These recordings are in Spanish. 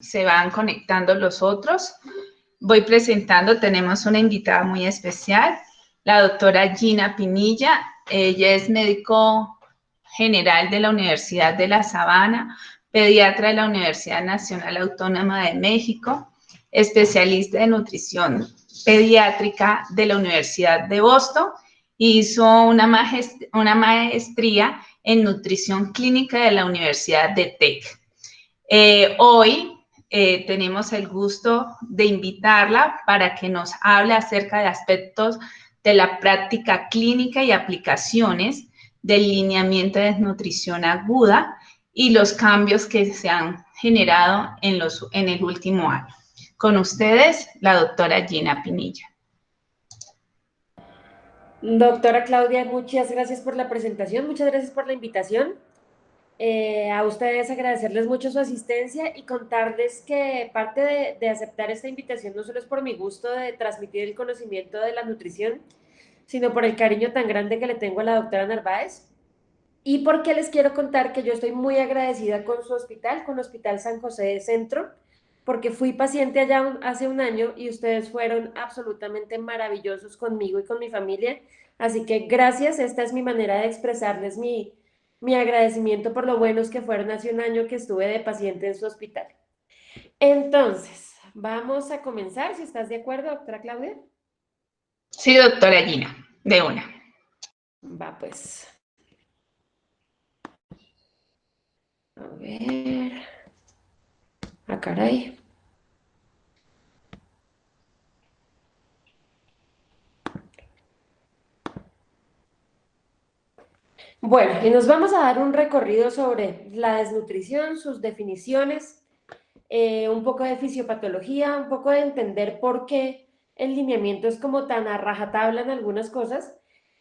se van conectando los otros. Voy presentando, tenemos una invitada muy especial, la doctora Gina Pinilla. Ella es médico general de la Universidad de La Sabana, pediatra de la Universidad Nacional Autónoma de México, especialista de nutrición pediátrica de la Universidad de Boston. Hizo una maestría en nutrición clínica de la Universidad de Tech. Hoy tenemos el gusto de invitarla para que nos hable acerca de aspectos de la práctica clínica y aplicaciones del lineamiento de desnutrición aguda y los cambios que se han generado en el último año. Con ustedes, la doctora Gina Pinilla. Doctora Claudia, muchas gracias por la presentación, muchas gracias por la invitación. A ustedes agradecerles mucho su asistencia y contarles que parte de aceptar esta invitación no solo es por mi gusto de transmitir el conocimiento de la nutrición, sino por el cariño tan grande que le tengo a la doctora Narváez y porque les quiero contar que yo estoy muy agradecida con su hospital, con Hospital San José de Centro, porque fui paciente allá hace un año y ustedes fueron absolutamente maravillosos conmigo y con mi familia. Así que gracias, esta es mi manera de expresarles mi agradecimiento por lo buenos que fueron hace un año que estuve de paciente en su hospital. Entonces, vamos a comenzar, si estás de acuerdo, doctora Claudia. Sí, doctora Gina, de una. Va pues. A ver. Ah, caray. Bueno, y nos vamos a dar un recorrido sobre la desnutrición, sus definiciones, un poco de fisiopatología, un poco de entender por qué el lineamiento es como tan a rajatabla en algunas cosas.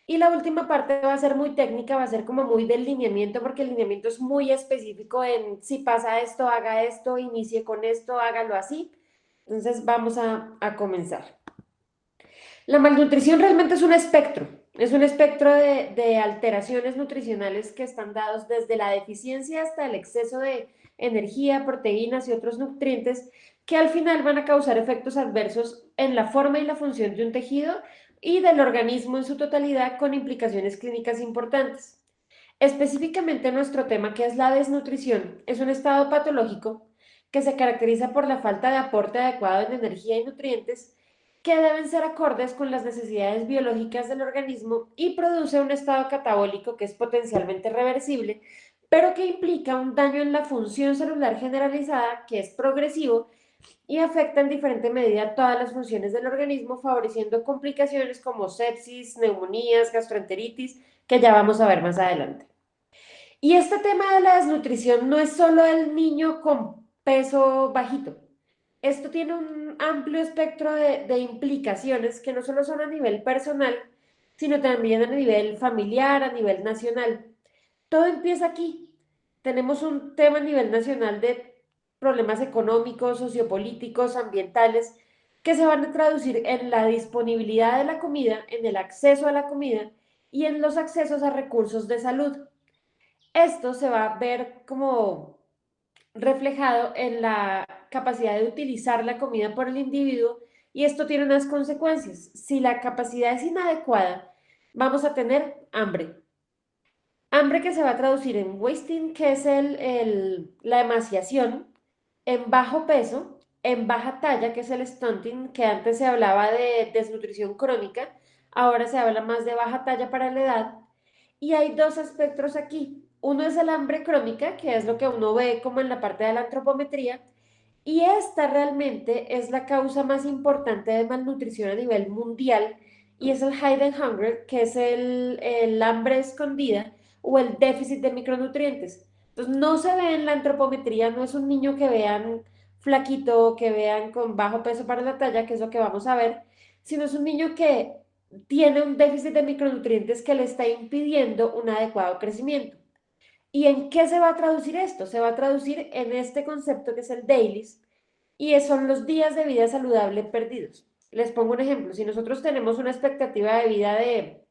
Y la última parte va a ser muy técnica, va a ser como muy del lineamiento, porque el lineamiento es muy específico en si pasa esto, haga esto, inicie con esto, hágalo así. Entonces vamos a comenzar. La malnutrición realmente es un espectro de alteraciones nutricionales que están dados desde la deficiencia hasta el exceso de energía, proteínas y otros nutrientes que al final van a causar efectos adversos en la forma y la función de un tejido y del organismo en su totalidad con implicaciones clínicas importantes. Específicamente nuestro tema, que es la desnutrición, es un estado patológico que se caracteriza por la falta de aporte adecuado en energía y nutrientes que deben ser acordes con las necesidades biológicas del organismo y produce un estado catabólico que es potencialmente reversible, pero que implica un daño en la función celular generalizada que es progresivo y afecta en diferente medida todas las funciones del organismo, favoreciendo complicaciones como sepsis, neumonías, gastroenteritis, que ya vamos a ver más adelante. Y este tema de la desnutrición no es solo el niño con peso bajito. Esto tiene un amplio espectro de implicaciones que no solo son a nivel personal, sino también a nivel familiar, a nivel nacional. Todo empieza aquí. Tenemos un tema a nivel nacional de problemas económicos, sociopolíticos, ambientales, que se van a traducir en la disponibilidad de la comida, en el acceso a la comida y en los accesos a recursos de salud. Esto se va a ver como reflejado en la capacidad de utilizar la comida por el individuo y esto tiene unas consecuencias. Si la capacidad es inadecuada, vamos a tener hambre. Hambre que se va a traducir en wasting, que es la emaciación, en bajo peso, en baja talla, que es el stunting, que antes se hablaba de desnutrición crónica, ahora se habla más de baja talla para la edad. Y hay dos aspectos aquí. Uno es el hambre crónica, que es lo que uno ve como en la parte de la antropometría, y esta realmente es la causa más importante de malnutrición a nivel mundial, y es el hidden hunger, que es el hambre escondida o el déficit de micronutrientes. Entonces no se ve en la antropometría, no es un niño que vean flaquito, que vean con bajo peso para la talla, que es lo que vamos a ver, sino es un niño que tiene un déficit de micronutrientes que le está impidiendo un adecuado crecimiento. ¿Y en qué se va a traducir esto? Se va a traducir en este concepto que es el DAILIS y son los días de vida saludable perdidos. Les pongo un ejemplo. Si nosotros tenemos una expectativa de vida de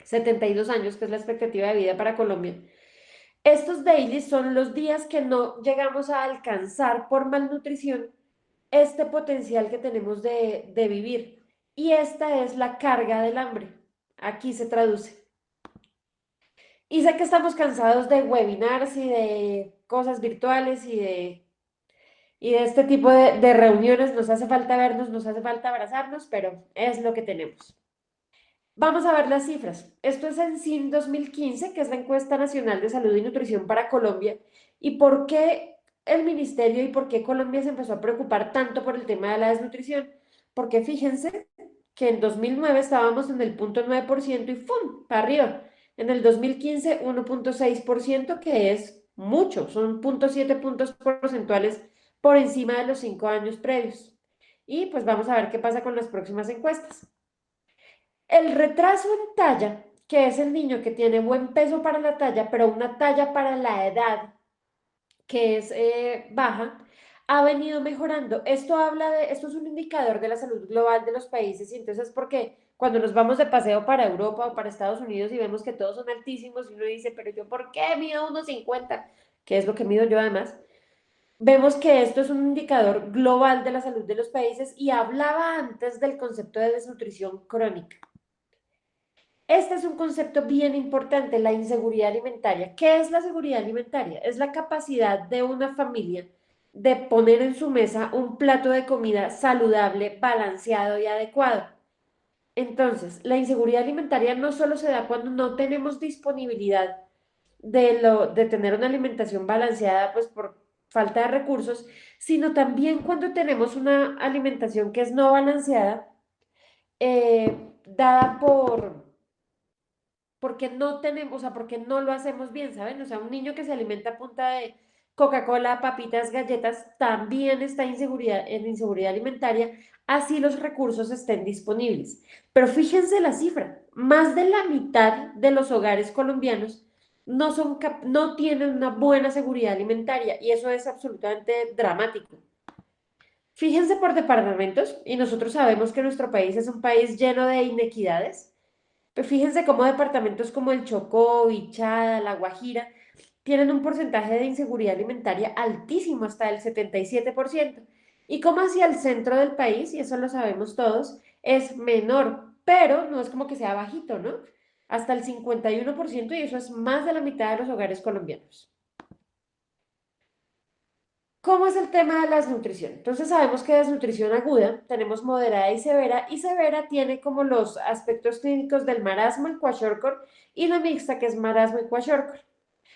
72 años, que es la expectativa de vida para Colombia, Estos dailies son los días que no llegamos a alcanzar por malnutrición este potencial que tenemos de vivir. Y esta es la carga del hambre. Aquí se traduce. Y sé que estamos cansados de webinars y de cosas virtuales y de este tipo de reuniones. Nos hace falta vernos, nos hace falta abrazarnos, pero es lo que tenemos. Vamos a ver las cifras. Esto es en SIN 2015, que es la encuesta nacional de salud y nutrición para Colombia. ¿Y por qué el ministerio y por qué Colombia se empezó a preocupar tanto por el tema de la desnutrición? Porque fíjense que en 2009 estábamos en el 0,9% y ¡fum! Para arriba. En el 2015, 1,6%, que es mucho, son 0,7 puntos porcentuales por encima de los 5 años previos. Y pues vamos a ver qué pasa con las próximas encuestas. El retraso en talla, que es el niño que tiene buen peso para la talla, pero una talla para la edad que es baja, ha venido mejorando. Esto es un indicador de la salud global de los países y entonces porque cuando nos vamos de paseo para Europa o para Estados Unidos y vemos que todos son altísimos y uno dice, pero yo ¿por qué mido 1,50? Que es lo que mido yo además. Vemos que esto es un indicador global de la salud de los países y hablaba antes del concepto de desnutrición crónica. Este es un concepto bien importante, la inseguridad alimentaria. ¿Qué es la seguridad alimentaria? Es la capacidad de una familia de poner en su mesa un plato de comida saludable, balanceado y adecuado. Entonces, la inseguridad alimentaria no solo se da cuando no tenemos disponibilidad de tener una alimentación balanceada, pues por falta de recursos, sino también cuando tenemos una alimentación que es no balanceada, dada porque no tenemos, o sea, porque no lo hacemos bien, ¿saben? O sea, un niño que se alimenta a punta de Coca-Cola, papitas, galletas, también está en inseguridad alimentaria, así los recursos estén disponibles. Pero fíjense la cifra, más de la mitad de los hogares colombianos no tienen una buena seguridad alimentaria y eso es absolutamente dramático. Fíjense por departamentos, y nosotros sabemos que nuestro país es un país lleno de inequidades. Pero fíjense cómo departamentos como el Chocó, Vichada, La Guajira tienen un porcentaje de inseguridad alimentaria altísimo, hasta el 77%. Y como hacia el centro del país, y eso lo sabemos todos, es menor, pero no es como que sea bajito, ¿no? Hasta el 51% y eso es más de la mitad de los hogares colombianos. ¿Cómo es el tema de la desnutrición? Entonces sabemos que desnutrición aguda, tenemos moderada y severa tiene como los aspectos clínicos del marasmo, el kwashiorkor, y la mixta, que es marasmo y kwashiorkor.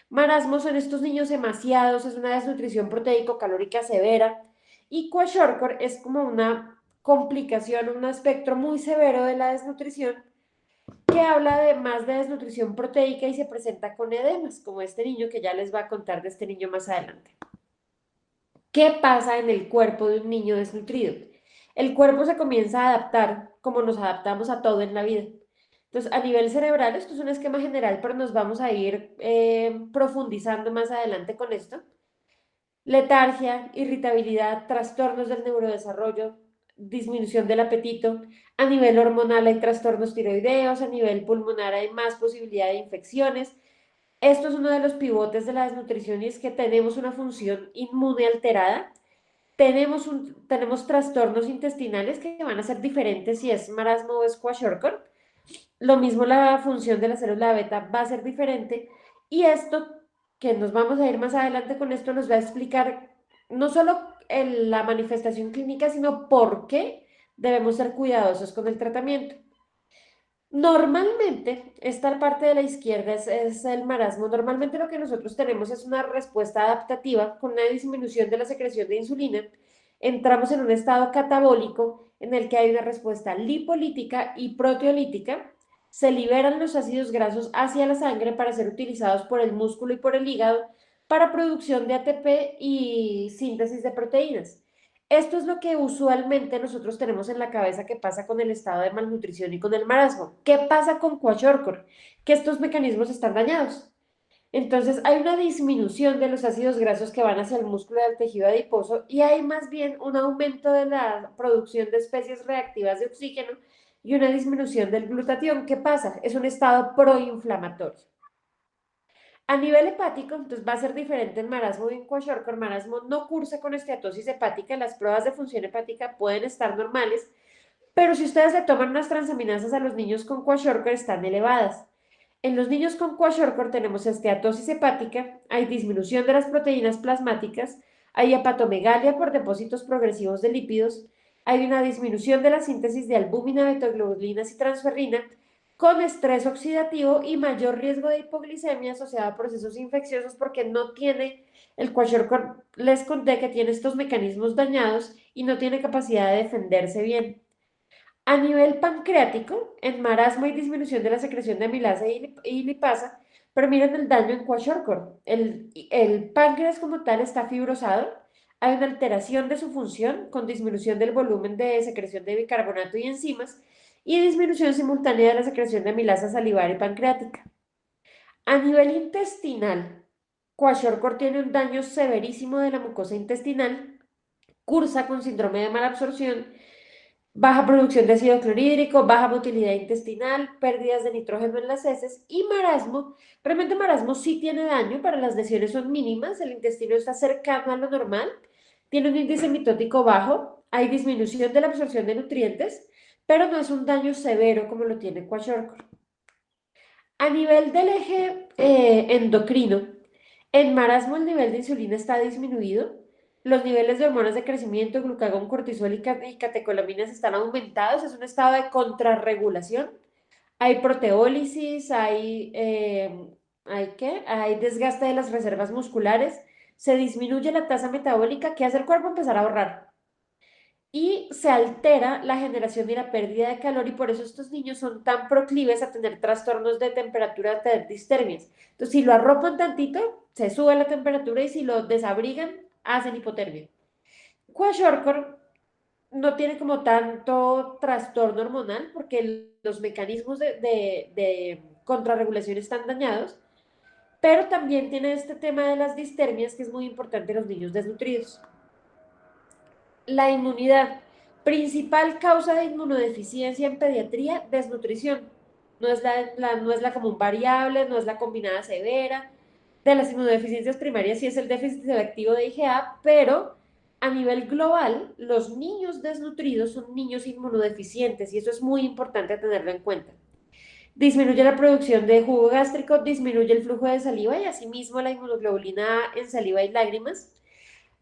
Marasmo son estos niños emaciados, es una desnutrición proteico-calórica severa, y kwashiorkor es como una complicación, un espectro muy severo de la desnutrición, que habla de más de desnutrición proteica y se presenta con edemas, como este niño que ya les va a contar de este niño más adelante. ¿Qué pasa en el cuerpo de un niño desnutrido? El cuerpo se comienza a adaptar como nos adaptamos a todo en la vida. Entonces, a nivel cerebral, esto es un esquema general, pero nos vamos a ir profundizando más adelante con esto. Letargia, irritabilidad, trastornos del neurodesarrollo, disminución del apetito. A nivel hormonal hay trastornos tiroideos, a nivel pulmonar hay más posibilidad de infecciones. Esto es uno de los pivotes de la desnutrición y es que tenemos una función inmune alterada, tenemos trastornos intestinales que van a ser diferentes si es marasmo o es kwashiorkor. Lo mismo la función de la célula beta va a ser diferente y esto, que nos vamos a ir más adelante con esto, nos va a explicar no solo la manifestación clínica, sino por qué debemos ser cuidadosos con el tratamiento. Normalmente, esta parte de la izquierda es el marasmo. Normalmente lo que nosotros tenemos es una respuesta adaptativa con una disminución de la secreción de insulina. Entramos en un estado catabólico en el que hay una respuesta lipolítica y proteolítica. Se liberan los ácidos grasos hacia la sangre para ser utilizados por el músculo y por el hígado para producción de ATP y síntesis de proteínas. Esto es lo que usualmente nosotros tenemos en la cabeza que pasa con el estado de malnutrición y con el marasmo. ¿Qué pasa con kwashiorkor? Que estos mecanismos están dañados. Entonces hay una disminución de los ácidos grasos que van hacia el músculo del tejido adiposo y hay más bien un aumento de la producción de especies reactivas de oxígeno y una disminución del glutatión. ¿Qué pasa? Es un estado proinflamatorio. A nivel hepático, entonces va a ser diferente en marasmo y en kwashiorkor. Marasmo no cursa con esteatosis hepática, las pruebas de función hepática pueden estar normales, pero si ustedes le toman unas transaminasas a los niños con kwashiorkor están elevadas. En los niños con kwashiorkor tenemos esteatosis hepática, hay disminución de las proteínas plasmáticas, hay hepatomegalia por depósitos progresivos de lípidos, hay una disminución de la síntesis de albúmina, betaglobulinas y transferrina, con estrés oxidativo y mayor riesgo de hipoglicemia asociado a procesos infecciosos porque no tiene, el kwashiorkor les conté que tiene estos mecanismos dañados y no tiene capacidad de defenderse bien. A nivel pancreático, en marasmo hay disminución de la secreción de amilasa y lipasa, pero miren el daño en kwashiorkor. El páncreas como tal está fibrosado, hay una alteración de su función con disminución del volumen de secreción de bicarbonato y enzimas y disminución simultánea de la secreción de amilasa salivar y pancreática. A nivel intestinal, kwashiorkor tiene un daño severísimo de la mucosa intestinal, cursa con síndrome de malabsorción, baja producción de ácido clorhídrico, baja motilidad intestinal, pérdidas de nitrógeno en las heces y marasmo. Realmente marasmo sí tiene daño, pero las lesiones son mínimas, el intestino está cercano a lo normal, tiene un índice mitótico bajo, hay disminución de la absorción de nutrientes, pero no es un daño severo como lo tiene kwashiorkor. A nivel del eje endocrino, en marasmo el nivel de insulina está disminuido, los niveles de hormonas de crecimiento, glucagón, cortisol y catecolaminas están aumentados, es un estado de contrarregulación. Hay proteólisis, hay desgaste de las reservas musculares, se disminuye la tasa metabólica que hace el cuerpo empezar a ahorrar y se altera la generación y la pérdida de calor y por eso estos niños son tan proclives a tener trastornos de temperatura, a tener distermias. Entonces, si lo arropan tantito, se sube la temperatura y si lo desabrigan, hacen hipotermia. Kwashiorkor no tiene como tanto trastorno hormonal porque los mecanismos de contrarregulación están dañados, pero también tiene este tema de las distermias que es muy importante en los niños desnutridos. La inmunidad. Principal causa de inmunodeficiencia en pediatría, desnutrición. No es la común variable, no es la combinada severa. De las inmunodeficiencias primarias sí es el déficit selectivo de IgA, pero a nivel global, los niños desnutridos son niños inmunodeficientes y eso es muy importante tenerlo en cuenta. Disminuye la producción de jugo gástrico, disminuye el flujo de saliva y asimismo la inmunoglobulina en saliva y lágrimas.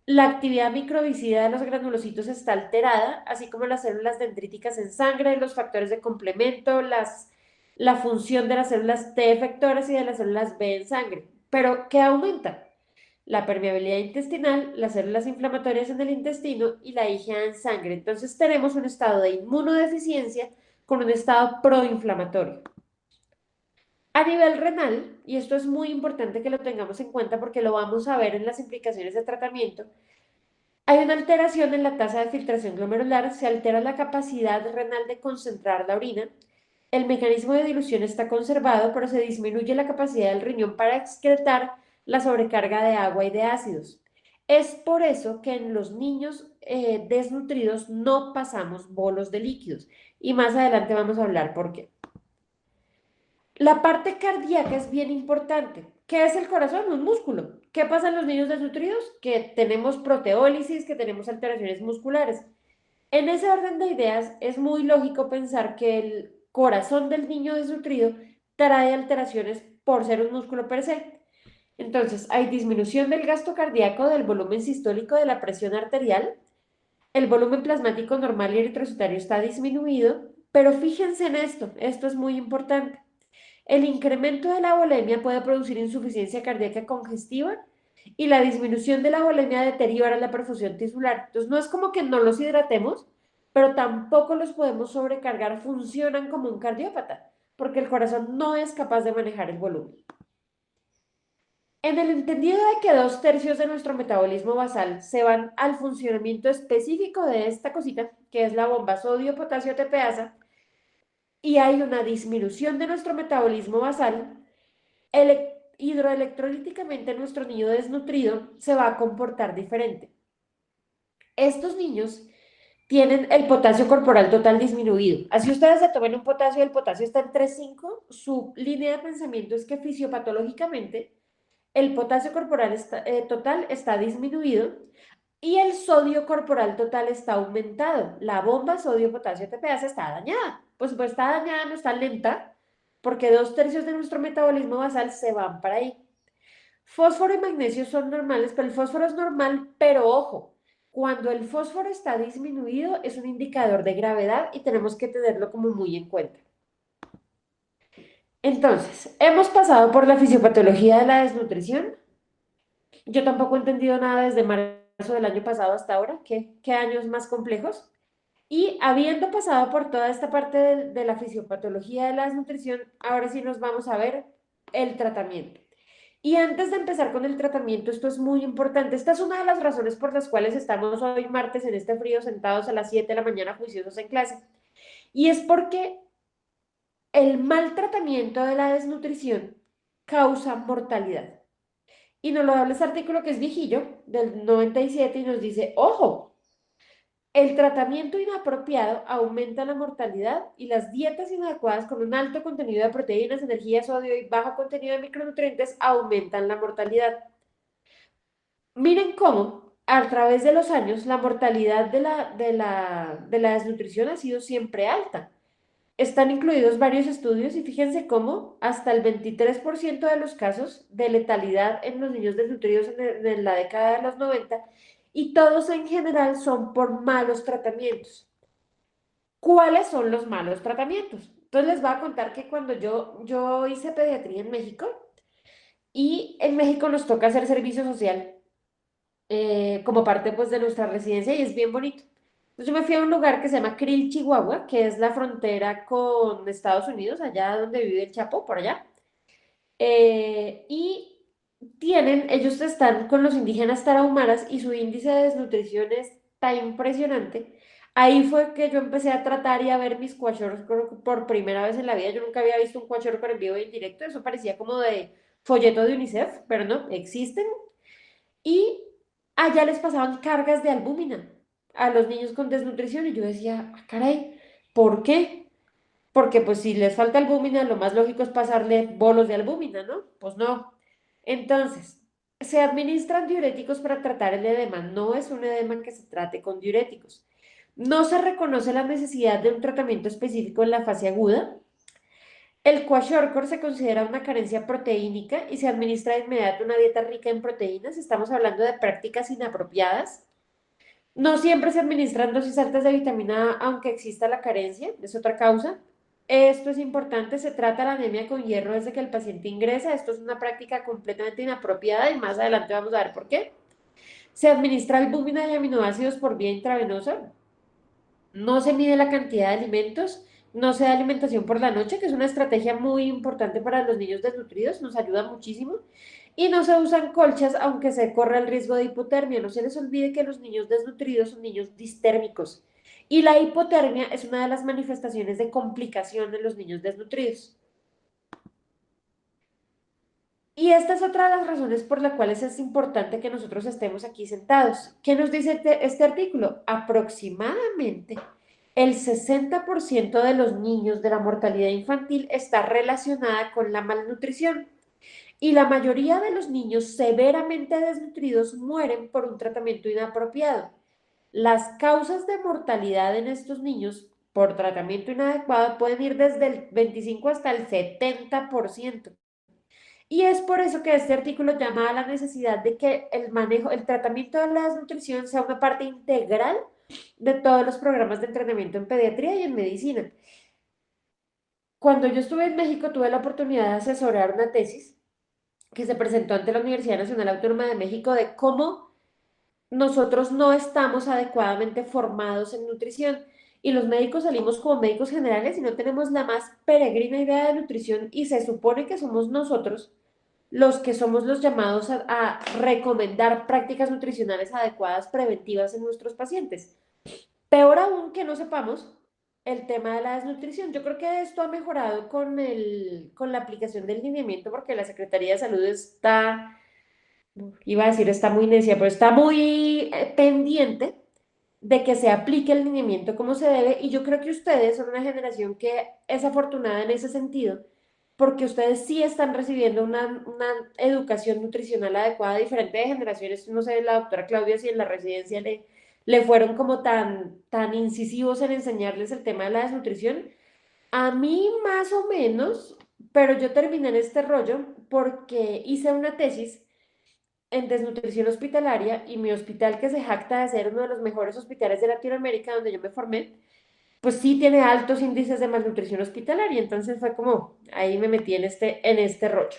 La actividad microbicida de los granulocitos está alterada, así como las células dendríticas en sangre, los factores de complemento, la función de las células T efectoras y de las células B en sangre. Pero, ¿qué aumenta? La permeabilidad intestinal, las células inflamatorias en el intestino y la IgA en sangre. Entonces tenemos un estado de inmunodeficiencia con un estado proinflamatorio. A nivel renal, y esto es muy importante que lo tengamos en cuenta porque lo vamos a ver en las implicaciones de tratamiento, hay una alteración en la tasa de filtración glomerular, se altera la capacidad renal de concentrar la orina, el mecanismo de dilución está conservado, pero se disminuye la capacidad del riñón para excretar la sobrecarga de agua y de ácidos. Es por eso que en los niños desnutridos no pasamos bolos de líquidos y más adelante vamos a hablar por qué. La parte cardíaca es bien importante. ¿Qué es el corazón? Un músculo. ¿Qué pasa en los niños desnutridos? Que tenemos proteólisis, que tenemos alteraciones musculares. En ese orden de ideas, es muy lógico pensar que el corazón del niño desnutrido trae alteraciones por ser un músculo per se. Entonces, hay disminución del gasto cardíaco, del volumen sistólico, de la presión arterial. El volumen plasmático normal y eritrocitario está disminuido, pero fíjense en esto es muy importante. El incremento de la volemia puede producir insuficiencia cardíaca congestiva y la disminución de la volemia deteriora la perfusión tisular. Entonces, no es como que no los hidratemos, pero tampoco los podemos sobrecargar, funcionan como un cardiópata, porque el corazón no es capaz de manejar el volumen. En el entendido de que 2/3 de nuestro metabolismo basal se van al funcionamiento específico de esta cosita, que es la bomba sodio-potasio TPasa, y hay una disminución de nuestro metabolismo basal, hidroelectrolíticamente nuestro niño desnutrido se va a comportar diferente. Estos niños tienen el potasio corporal total disminuido. Así ustedes se tomen un potasio y el potasio está en 3,5, su línea de pensamiento es que fisiopatológicamente el potasio corporal total está disminuido y el sodio corporal total está aumentado. La bomba sodio-potasio ATPase está dañada. Pues está dañada, no está lenta, porque 2/3 de nuestro metabolismo basal se van para ahí. Fósforo y magnesio son normales, pero el fósforo es normal, pero ojo, cuando el fósforo está disminuido es un indicador de gravedad y tenemos que tenerlo como muy en cuenta. Entonces, hemos pasado por la fisiopatología de la desnutrición. Yo tampoco he entendido nada desde marzo del año pasado hasta ahora. ¿Qué años más complejos? Y habiendo pasado por toda esta parte de la fisiopatología de la desnutrición, ahora sí nos vamos a ver el tratamiento. Y antes de empezar con el tratamiento, esto es muy importante. Esta es una de las razones por las cuales estamos hoy martes en este frío sentados a las 7 de la mañana juiciosos en clase. Y es porque el mal tratamiento de la desnutrición causa mortalidad. Y nos lo habla este artículo que es viejillo, del 97, y nos dice, ojo, el tratamiento inapropiado aumenta la mortalidad y las dietas inadecuadas con un alto contenido de proteínas, energía, sodio y bajo contenido de micronutrientes aumentan la mortalidad. Miren cómo a través de los años la mortalidad de la desnutrición ha sido siempre alta. Están incluidos varios estudios y fíjense cómo hasta el 23% de los casos de letalidad en los niños desnutridos en la década de los 90 y todos en general son por malos tratamientos. ¿Cuáles son los malos tratamientos? Entonces les voy a contar que cuando yo hice pediatría en México y en México nos toca hacer servicio social como parte pues de nuestra residencia y es bien bonito. Entonces yo me fui a un lugar que se llama Krill, Chihuahua, que es la frontera con Estados Unidos, allá donde vive el Chapo, por allá. Y ellos están con los indígenas tarahumaras y su índice de desnutrición está impresionante. Ahí fue que yo empecé a tratar y a ver mis kwashiorkor por primera vez en la vida. Yo nunca había visto un kwashiorkor en vivo y en directo. Eso parecía como de folleto de UNICEF, pero no, existen. Y allá les pasaban cargas de albúmina a los niños con desnutrición. Y yo decía, "Ah, caray, ¿por qué? Porque pues si les falta albúmina, lo más lógico es pasarle bolos de albúmina, ¿no? Pues no. Entonces, se administran diuréticos para tratar el edema. No es un edema que se trate con diuréticos. No se reconoce la necesidad de un tratamiento específico en la fase aguda. El kwashiorkor se considera una carencia proteínica y se administra de inmediato una dieta rica en proteínas. Estamos hablando de prácticas inapropiadas. No siempre se administran dosis altas de vitamina A, aunque exista la carencia, es otra causa. Esto es importante, se trata la anemia con hierro desde que el paciente ingresa. Esto es una práctica completamente inapropiada y más adelante vamos a ver por qué. Se administra albúmina y aminoácidos por vía intravenosa. No se mide la cantidad de alimentos. No se da alimentación por la noche, que es una estrategia muy importante para los niños desnutridos, nos ayuda muchísimo. Y no se usan colchas, aunque se corre el riesgo de hipotermia. No se les olvide que los niños desnutridos son niños distérmicos. Y la hipotermia es una de las manifestaciones de complicación en los niños desnutridos. Y esta es otra de las razones por las cuales es importante que nosotros estemos aquí sentados. ¿Qué nos dice este artículo? Aproximadamente el 60% de los niños de la mortalidad infantil está relacionada con la malnutrición y la mayoría de los niños severamente desnutridos mueren por un tratamiento inapropiado. Las causas de mortalidad en estos niños por tratamiento inadecuado pueden ir desde el 25 hasta el 70%. Y es por eso que este artículo llama a la necesidad de que el tratamiento de la desnutrición sea una parte integral de todos los programas de entrenamiento en pediatría y en medicina. Cuando yo estuve en México tuve la oportunidad de asesorar una tesis que se presentó ante la Universidad Nacional Autónoma de México de cómo nosotros no estamos adecuadamente formados en nutrición y los médicos salimos como médicos generales y no tenemos la más peregrina idea de nutrición y se supone que somos nosotros los que somos los llamados a recomendar prácticas nutricionales adecuadas preventivas en nuestros pacientes. Peor aún que no sepamos el tema de la desnutrición. Yo creo que esto ha mejorado con la aplicación del lineamiento porque la Secretaría de Salud está, iba a decir está muy necia, pero está muy pendiente de que se aplique el lineamiento como se debe y yo creo que ustedes son una generación que es afortunada en ese sentido porque ustedes sí están recibiendo una educación nutricional adecuada, diferente de generaciones. No sé, la doctora Claudia, si en la residencia le fueron como tan incisivos en enseñarles el tema de la desnutrición. A mí más o menos, pero yo terminé en este rollo porque hice una tesis en desnutrición hospitalaria y mi hospital, que se jacta de ser uno de los mejores hospitales de Latinoamérica donde yo me formé, pues sí tiene altos índices de malnutrición hospitalaria. Entonces fue como, ahí me metí en este rollo.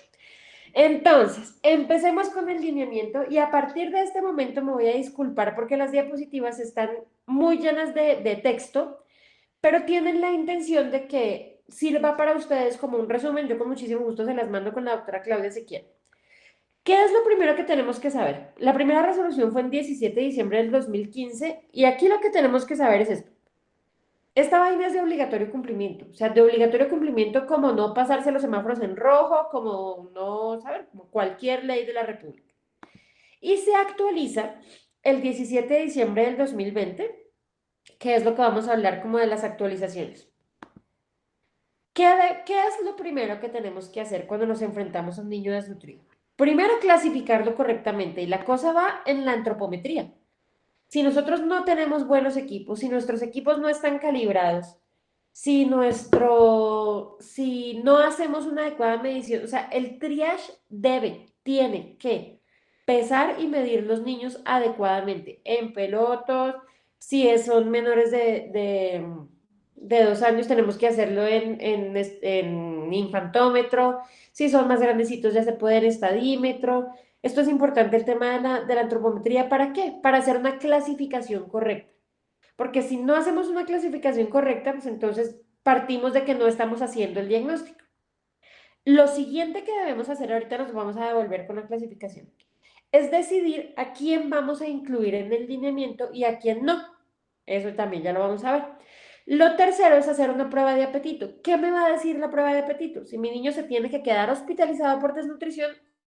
Entonces, empecemos con el lineamiento y a partir de este momento me voy a disculpar porque las diapositivas están muy llenas de texto, pero tienen la intención de que sirva para ustedes como un resumen. Yo con muchísimo gusto se las mando con la doctora Claudia si quieren. ¿Qué es lo primero que tenemos que saber? La primera resolución fue en 17 de diciembre del 2015 y aquí lo que tenemos que saber es esto. Esta vaina es de obligatorio cumplimiento, o sea, de obligatorio cumplimiento como no pasarse los semáforos en rojo, como no, ¿saben? Como cualquier ley de la República. Y se actualiza el 17 de diciembre del 2020, que es lo que vamos a hablar como de las actualizaciones. ¿Qué es lo primero que tenemos que hacer cuando nos enfrentamos a un niño desnutrido? Primero, clasificarlo correctamente y la cosa va en la antropometría. Si nosotros no tenemos buenos equipos, si nuestros equipos no están calibrados, si no hacemos una adecuada medición, o sea, el triage tiene que pesar y medir los niños adecuadamente en pelotos. Si son menores de 2 años, tenemos que hacerlo en infantómetro. Si son más grandecitos, ya se puede en estadímetro. Esto es importante, el tema de la antropometría. ¿Para qué? Para hacer una clasificación correcta. Porque si no hacemos una clasificación correcta, pues entonces partimos de que no estamos haciendo el diagnóstico. Lo siguiente que debemos hacer, ahorita nos vamos a devolver con la clasificación, es decidir a quién vamos a incluir en el lineamiento y a quién no. Eso también ya lo vamos a ver. Lo tercero es hacer una prueba de apetito. ¿Qué me va a decir la prueba de apetito? Si mi niño se tiene que quedar hospitalizado por desnutrición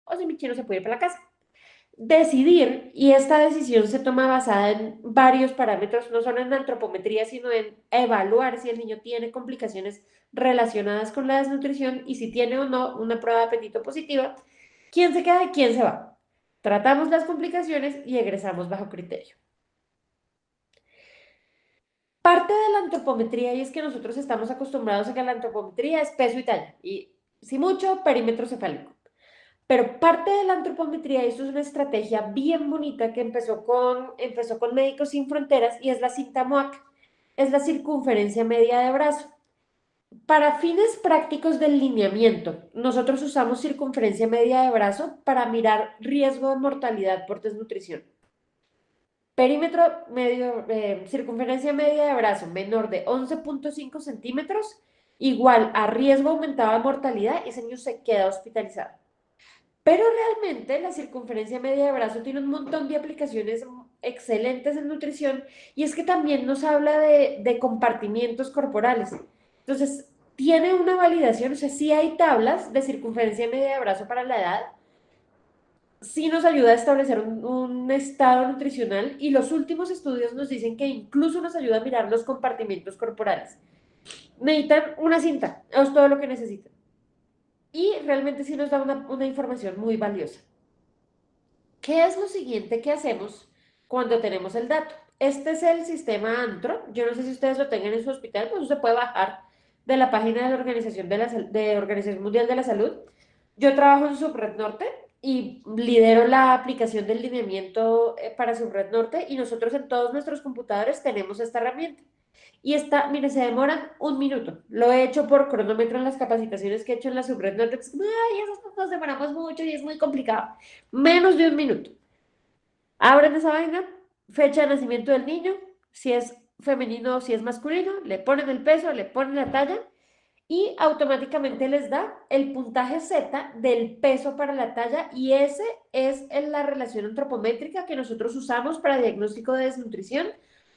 o si mi chino se puede ir para la casa. Decidir, y esta decisión se toma basada en varios parámetros, no solo en la antropometría, sino en evaluar si el niño tiene complicaciones relacionadas con la desnutrición y si tiene o no una prueba de apetito positiva, quién se queda y quién se va. Tratamos las complicaciones y egresamos bajo criterio. Parte de la antropometría, y es que nosotros estamos acostumbrados a que la antropometría es peso y talla, y si mucho, perímetro cefálico. Pero parte de la antropometría, y esto es una estrategia bien bonita que empezó con Médicos Sin Fronteras, y es la cinta MOAC, es la circunferencia media de brazo. Para fines prácticos del lineamiento, nosotros usamos circunferencia media de brazo para mirar riesgo de mortalidad por desnutrición. Perímetro medio, circunferencia media de brazo menor de 11.5 centímetros, igual a riesgo aumentado de mortalidad, y ese niño se queda hospitalizado. Pero realmente la circunferencia media de brazo tiene un montón de aplicaciones excelentes en nutrición, y es que también nos habla de compartimientos corporales. Entonces, tiene una validación, o sea, sí hay tablas de circunferencia media de brazo para la edad, sí nos ayuda a establecer un estado nutricional, y los últimos estudios nos dicen que incluso nos ayuda a mirar los compartimientos corporales. Necesitan una cinta, es todo lo que necesitan. Y realmente sí nos da una información muy valiosa. ¿Qué es lo siguiente que hacemos cuando tenemos el dato? Este es el sistema ANTRO. Yo no sé si ustedes lo tengan en su hospital, pues se puede bajar de la página de la Organización Mundial de la Salud. Yo trabajo en Subred Norte y lidero la aplicación del lineamiento para Subred Norte, y nosotros en todos nuestros computadores tenemos esta herramienta. Y esta, mire, se demoran 1 minuto. Lo he hecho por cronómetro en las capacitaciones que he hecho en la Subred Norte. Pues, ay, esas nos demoramos mucho y es muy complicado. Menos de 1 minuto. Abren esa vaina, fecha de nacimiento del niño, si es femenino o si es masculino, le ponen el peso, le ponen la talla, y automáticamente les da el puntaje Z del peso para la talla, y ese es la relación antropométrica que nosotros usamos para diagnóstico de desnutrición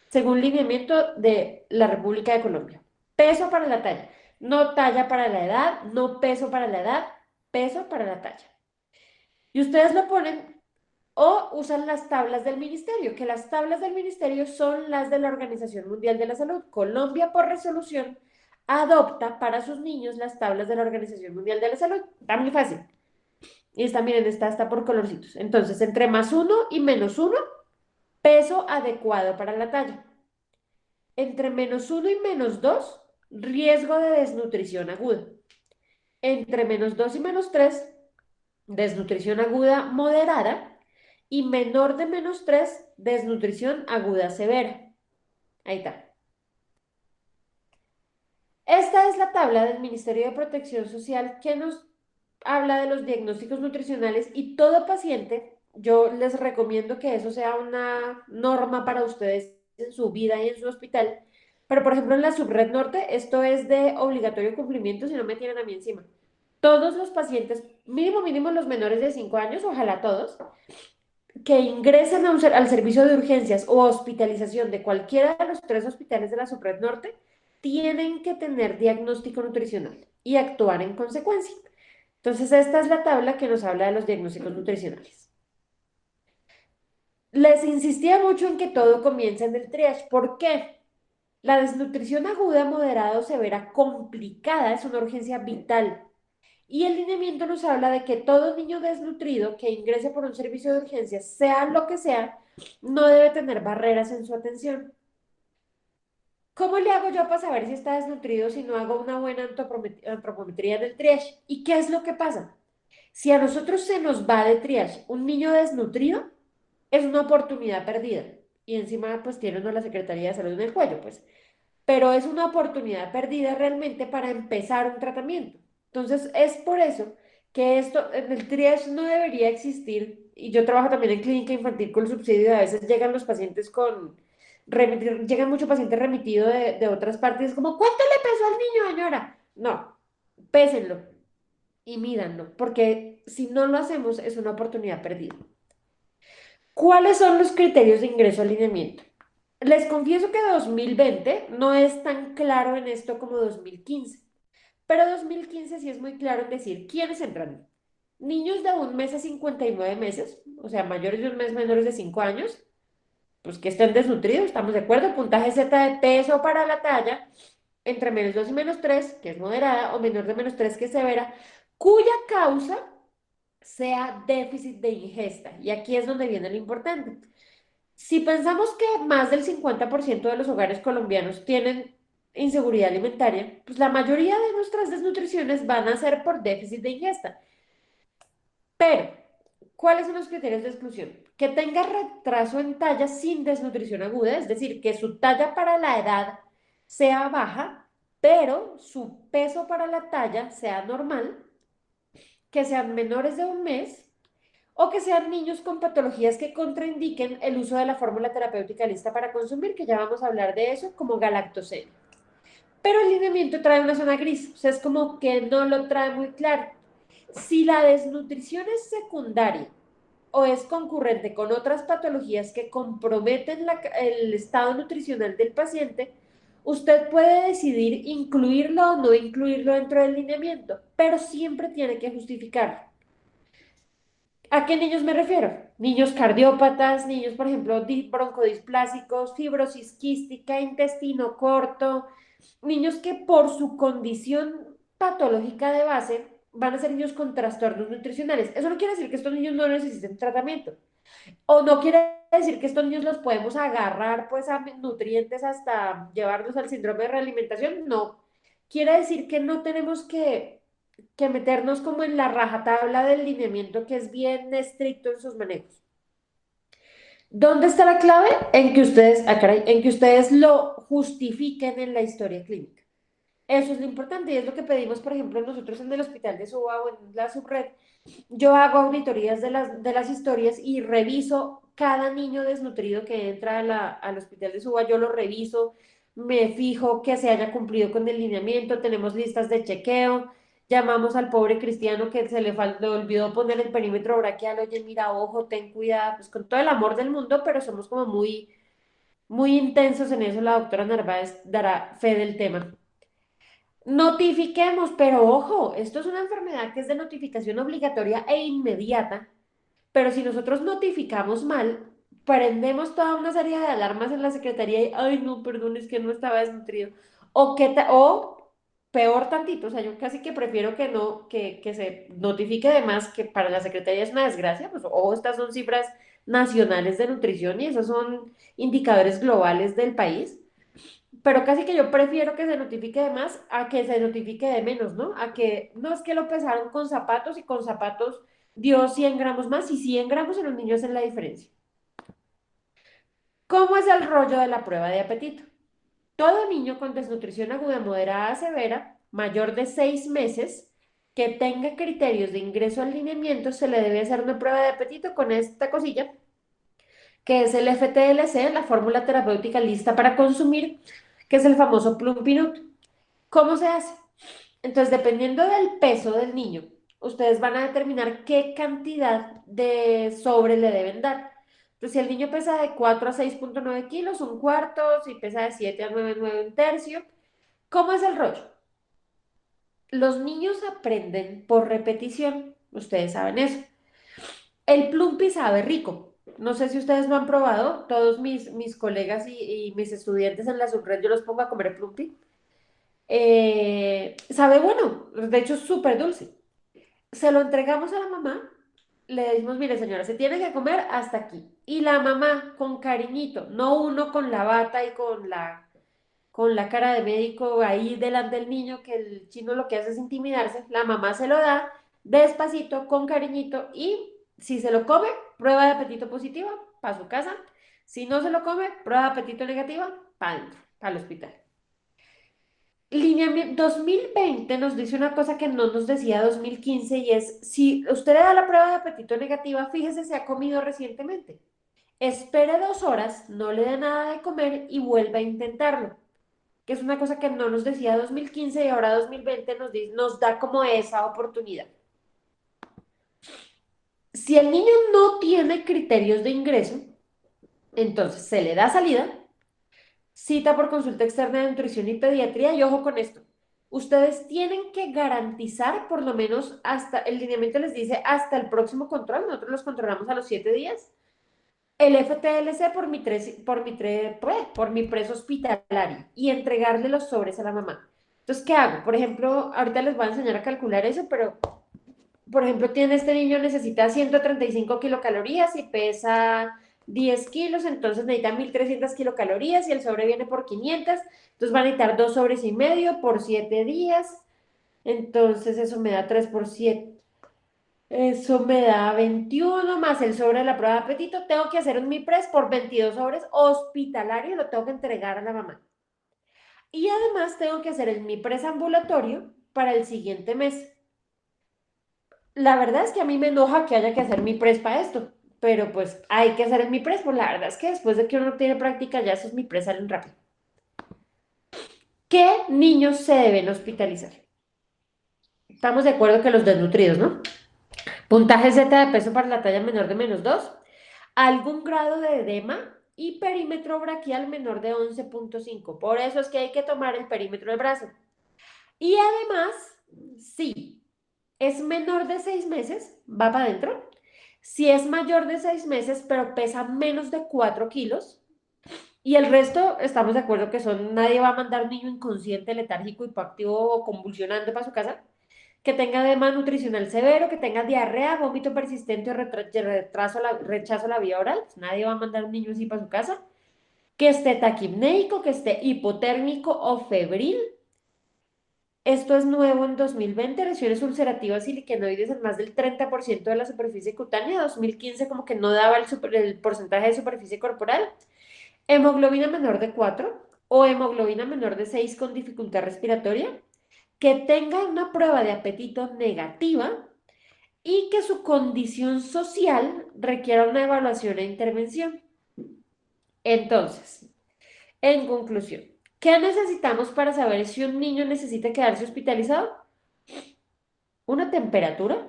según lineamiento de la República de Colombia. Peso para la talla, no talla para la edad, no peso para la edad, peso para la talla. Y ustedes lo ponen o usan las tablas del ministerio, que las tablas del ministerio son las de la Organización Mundial de la Salud. Colombia, por resolución, adopta para sus niños las tablas de la Organización Mundial de la Salud. Está muy fácil. Y esta, miren, está por colorcitos. Entonces, entre +1 y -1, peso adecuado para la talla. Entre -1 y -2, riesgo de desnutrición aguda. Entre -2 y -3, desnutrición aguda moderada. Y menor de -3, desnutrición aguda severa. Ahí está. Esta es la tabla del Ministerio de Protección Social que nos habla de los diagnósticos nutricionales y todo paciente, yo les recomiendo que eso sea una norma para ustedes en su vida y en su hospital. Pero, por ejemplo, en la Subred Norte, esto es de obligatorio cumplimiento si no me tienen a mí encima. Todos los pacientes, mínimo los menores de 5 años, ojalá todos, que ingresen al servicio de urgencias o hospitalización de cualquiera de los 3 hospitales de la Subred Norte, tienen que tener diagnóstico nutricional y actuar en consecuencia. Entonces, esta es la tabla que nos habla de los diagnósticos nutricionales. Les insistía mucho en que todo comienza en el triage. ¿Por qué? La desnutrición aguda, moderada o severa complicada es una urgencia vital. Y el lineamiento nos habla de que todo niño desnutrido que ingrese por un servicio de urgencias, sea lo que sea, no debe tener barreras en su atención. ¿Cómo le hago yo para saber si está desnutrido si no hago una buena antropometría del triage? ¿Y qué es lo que pasa? Si a nosotros se nos va de triage un niño desnutrido, es una oportunidad perdida. Y encima, pues tiene uno la Secretaría de Salud en el cuello, pues. Pero es una oportunidad perdida realmente para empezar un tratamiento. Entonces, es por eso que esto, en el triage no debería existir. Y yo trabajo también en clínica infantil con subsidio y a veces llegan los pacientes llegan muchos pacientes remitidos de otras partes, como, ¿cuánto le pesó al niño, señora? No, pésenlo y mídanlo, porque si no lo hacemos es una oportunidad perdida. ¿Cuáles son los criterios de ingreso al lineamiento? Les confieso que 2020 no es tan claro en esto como 2015, pero 2015 sí es muy claro en decir quiénes entran. Niños de 1 mes a 59 meses, o sea, mayores de 1 mes, menores de 5 años, pues que estén desnutridos, estamos de acuerdo, puntaje Z de peso para la talla, entre -2 y -3, que es moderada, o menor de -3, que es severa, cuya causa sea déficit de ingesta. Y aquí es donde viene lo importante. Si pensamos que más del 50% de los hogares colombianos tienen inseguridad alimentaria, pues la mayoría de nuestras desnutriciones van a ser por déficit de ingesta. Pero, ¿cuáles son los criterios de exclusión? Que tenga retraso en talla sin desnutrición aguda, es decir, que su talla para la edad sea baja, pero su peso para la talla sea normal, que sean menores de 1 mes o que sean niños con patologías que contraindiquen el uso de la fórmula terapéutica lista para consumir, que ya vamos a hablar de eso, como galactosema. Pero el lineamiento trae una zona gris, o sea, es como que no lo trae muy claro. Si la desnutrición es secundaria o es concurrente con otras patologías que comprometen el estado nutricional del paciente, usted puede decidir incluirlo o no incluirlo dentro del lineamiento, pero siempre tiene que justificarlo. ¿A qué niños me refiero? Niños cardiópatas, niños, por ejemplo, broncodisplásicos, fibrosis quística, intestino corto, niños que por su condición patológica de base van a ser niños con trastornos nutricionales. Eso no quiere decir que estos niños no necesiten tratamiento. O no quiere decir que estos niños los podemos agarrar pues a nutrientes hasta llevarlos al síndrome de realimentación. No. Quiere decir que no tenemos que meternos como en la rajatabla del lineamiento que es bien estricto en sus manejos. ¿Dónde está la clave? En que ustedes, en que ustedes lo justifiquen en la historia clínica. Eso es lo importante y es lo que pedimos, por ejemplo, nosotros en el hospital de Suba o en la subred. Yo hago auditorías de las historias y reviso cada niño desnutrido que entra al hospital de Suba, yo lo reviso, me fijo que se haya cumplido con el lineamiento, tenemos listas de chequeo, llamamos al pobre cristiano que le olvidó poner el perímetro braquial, oye, mira, ojo, ten cuidado, pues con todo el amor del mundo, pero somos como muy intensos en eso, la doctora Narváez dará fe del tema. Notifiquemos, pero ojo, esto es una enfermedad que es de notificación obligatoria e inmediata, pero si nosotros notificamos mal, prendemos toda una serie de alarmas en la secretaría y, ay, no, perdón, es que no estaba desnutrido. O peor tantito, o sea, yo casi que prefiero que no, que se notifique de más, que para la Secretaría es una desgracia, pues, o estas son cifras nacionales de nutrición y esos son indicadores globales del país, pero casi que yo prefiero que se notifique de más a que se notifique de menos, ¿no? A que, no, es que lo pesaron con zapatos y con zapatos dio 100 gramos más y 100 gramos en los niños es la diferencia. ¿Cómo es el rollo de la prueba de apetito? Todo niño con desnutrición aguda, moderada, severa, mayor de 6 meses, que tenga criterios de ingreso al lineamiento, se le debe hacer una prueba de apetito con esta cosilla, que es el FTLC, la fórmula terapéutica lista para consumir, que es el famoso Plum Pinut. ¿Cómo se hace? Entonces, dependiendo del peso del niño, ustedes van a determinar qué cantidad de sobre le deben dar. Entonces, si el niño pesa de 4 a 6,9 kilos, un cuarto; si pesa de 7 a 9, 9, un tercio. ¿Cómo es el rollo? Los niños aprenden por repetición, ustedes saben eso. El Plumpi sabe rico. No sé si ustedes lo han probado, todos mis colegas y mis estudiantes en la subred, yo los pongo a comer Plumpi. Sabe bueno, de hecho es súper dulce. Se lo entregamos a la mamá, le decimos, mire señora, se tiene que comer hasta aquí. Y la mamá con cariñito, no uno con la bata y con la cara de médico ahí delante del niño, que el chino lo que hace es intimidarse. La mamá se lo da despacito, con cariñito, y si se lo come, prueba de apetito positiva para su casa. Si no se lo come, prueba de apetito negativa para adentro, para el hospital. Lineamiento 2020 nos dice una cosa que no nos decía 2015, y es, si usted le da la prueba de apetito negativa, fíjese si ha comido recientemente. Espere 2 horas, no le dé nada de comer y vuelva a intentarlo, que es una cosa que no nos decía 2015 y ahora 2020 nos da como esa oportunidad. Si el niño no tiene criterios de ingreso, entonces se le da salida, cita por consulta externa de nutrición y pediatría, y ojo con esto. Ustedes tienen que garantizar por lo menos hasta, el lineamiento les dice hasta el próximo control, nosotros los controlamos a los 7 días, el FTLC por mi preso hospitalario y entregarle los sobres a la mamá. Entonces, ¿qué hago? Por ejemplo, ahorita les voy a enseñar a calcular eso, pero, por ejemplo, este niño necesita 135 kilocalorías y pesa 10 kilos, entonces necesita 1.300 kilocalorías y el sobre viene por 500, entonces va a necesitar 2,5 sobres por 7 días, entonces eso me da 3 por 7. Eso me da 21 más el sobre de la prueba de apetito. Tengo que hacer un MIPRES por 22 sobres hospitalario y lo tengo que entregar a la mamá. Y además tengo que hacer el MIPRES ambulatorio para el siguiente mes. La verdad es que a mí me enoja que haya que hacer MIPRES para esto, pero pues hay que hacer el MIPRES, pues la verdad es que después de que uno tiene práctica ya esos MIPRES salen rápido. ¿Qué niños se deben hospitalizar? Estamos de acuerdo que los desnutridos, ¿no? Puntaje Z de peso para la talla menor de -2, algún grado de edema y perímetro braquial menor de 11,5. Por eso es que hay que tomar el perímetro del brazo. Y además, si es menor de 6 meses, va para adentro. Si es mayor de 6 meses, pero pesa menos de 4 kilos, y el resto, estamos de acuerdo que nadie va a mandar un niño inconsciente, letárgico, hipoactivo o convulsionando para su casa, que tenga edema nutricional severo, que tenga diarrea, vómito persistente o rechazo a la vía oral. Nadie va a mandar un niño así para su casa. Que esté taquipnéico, que esté hipotérmico o febril. Esto es nuevo en 2020, lesiones ulcerativas y liquenoides en más del 30% de la superficie cutánea. 2015 como que no daba el porcentaje de superficie corporal. Hemoglobina menor de 4 o hemoglobina menor de 6 con dificultad respiratoria, que tenga una prueba de apetito negativa y que su condición social requiera una evaluación e intervención. Entonces, en conclusión, ¿qué necesitamos para saber si un niño necesita quedarse hospitalizado? Una temperatura,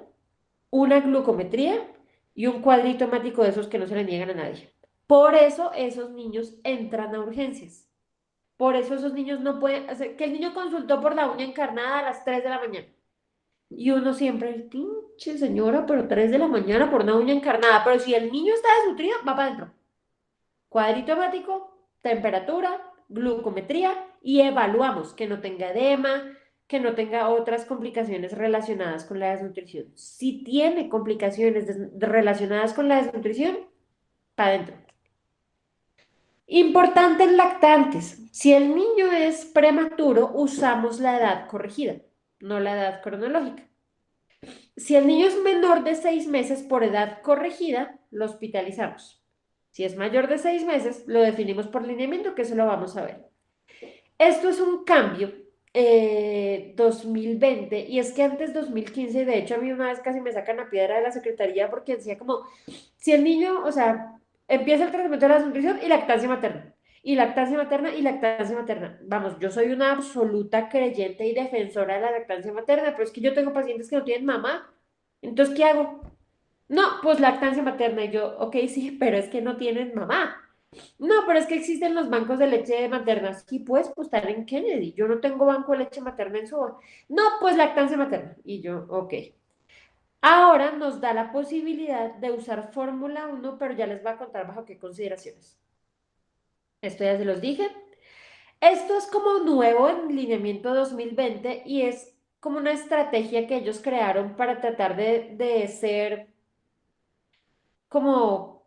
una glucometría y un cuadrito hemático de esos que no se le niegan a nadie. Por eso esos niños entran a urgencias. Por eso esos niños no pueden, que el niño consultó por la uña encarnada a las 3 de la mañana. Y uno siempre, pinche señora, pero 3 de la mañana por una uña encarnada. Pero si el niño está desnutrido, va para adentro. Cuadrito hemático, temperatura, glucometría y evaluamos que no tenga edema, que no tenga otras complicaciones relacionadas con la desnutrición. Si tiene complicaciones relacionadas con la desnutrición, para adentro. Importante en lactantes. Si el niño es prematuro, usamos la edad corregida, no la edad cronológica. Si el niño es menor de 6 meses por edad corregida, lo hospitalizamos. Si es mayor de 6 meses, lo definimos por lineamiento, que eso lo vamos a ver. Esto es un cambio 2020, y es que antes 2015, de hecho a mí una vez casi me sacan la piedra de la secretaría porque decía como, si el niño, o sea, empieza el tratamiento de la desnutrición y lactancia materna, y lactancia materna y lactancia materna. Vamos, yo soy una absoluta creyente y defensora de la lactancia materna, pero es que yo tengo pacientes que no tienen mamá, entonces, ¿qué hago? No, pues lactancia materna, y yo, ok, sí, pero es que no tienen mamá. No, pero es que existen los bancos de leche materna. Sí, pues estar en Kennedy. Yo no tengo banco de leche materna en Suba. No, pues lactancia materna. Y yo, ok. Ahora nos da la posibilidad de usar Fórmula 1, pero ya les voy a contar bajo qué consideraciones. Esto ya se los dije. Esto es como nuevo en lineamiento 2020 y es como una estrategia que ellos crearon para tratar de ser como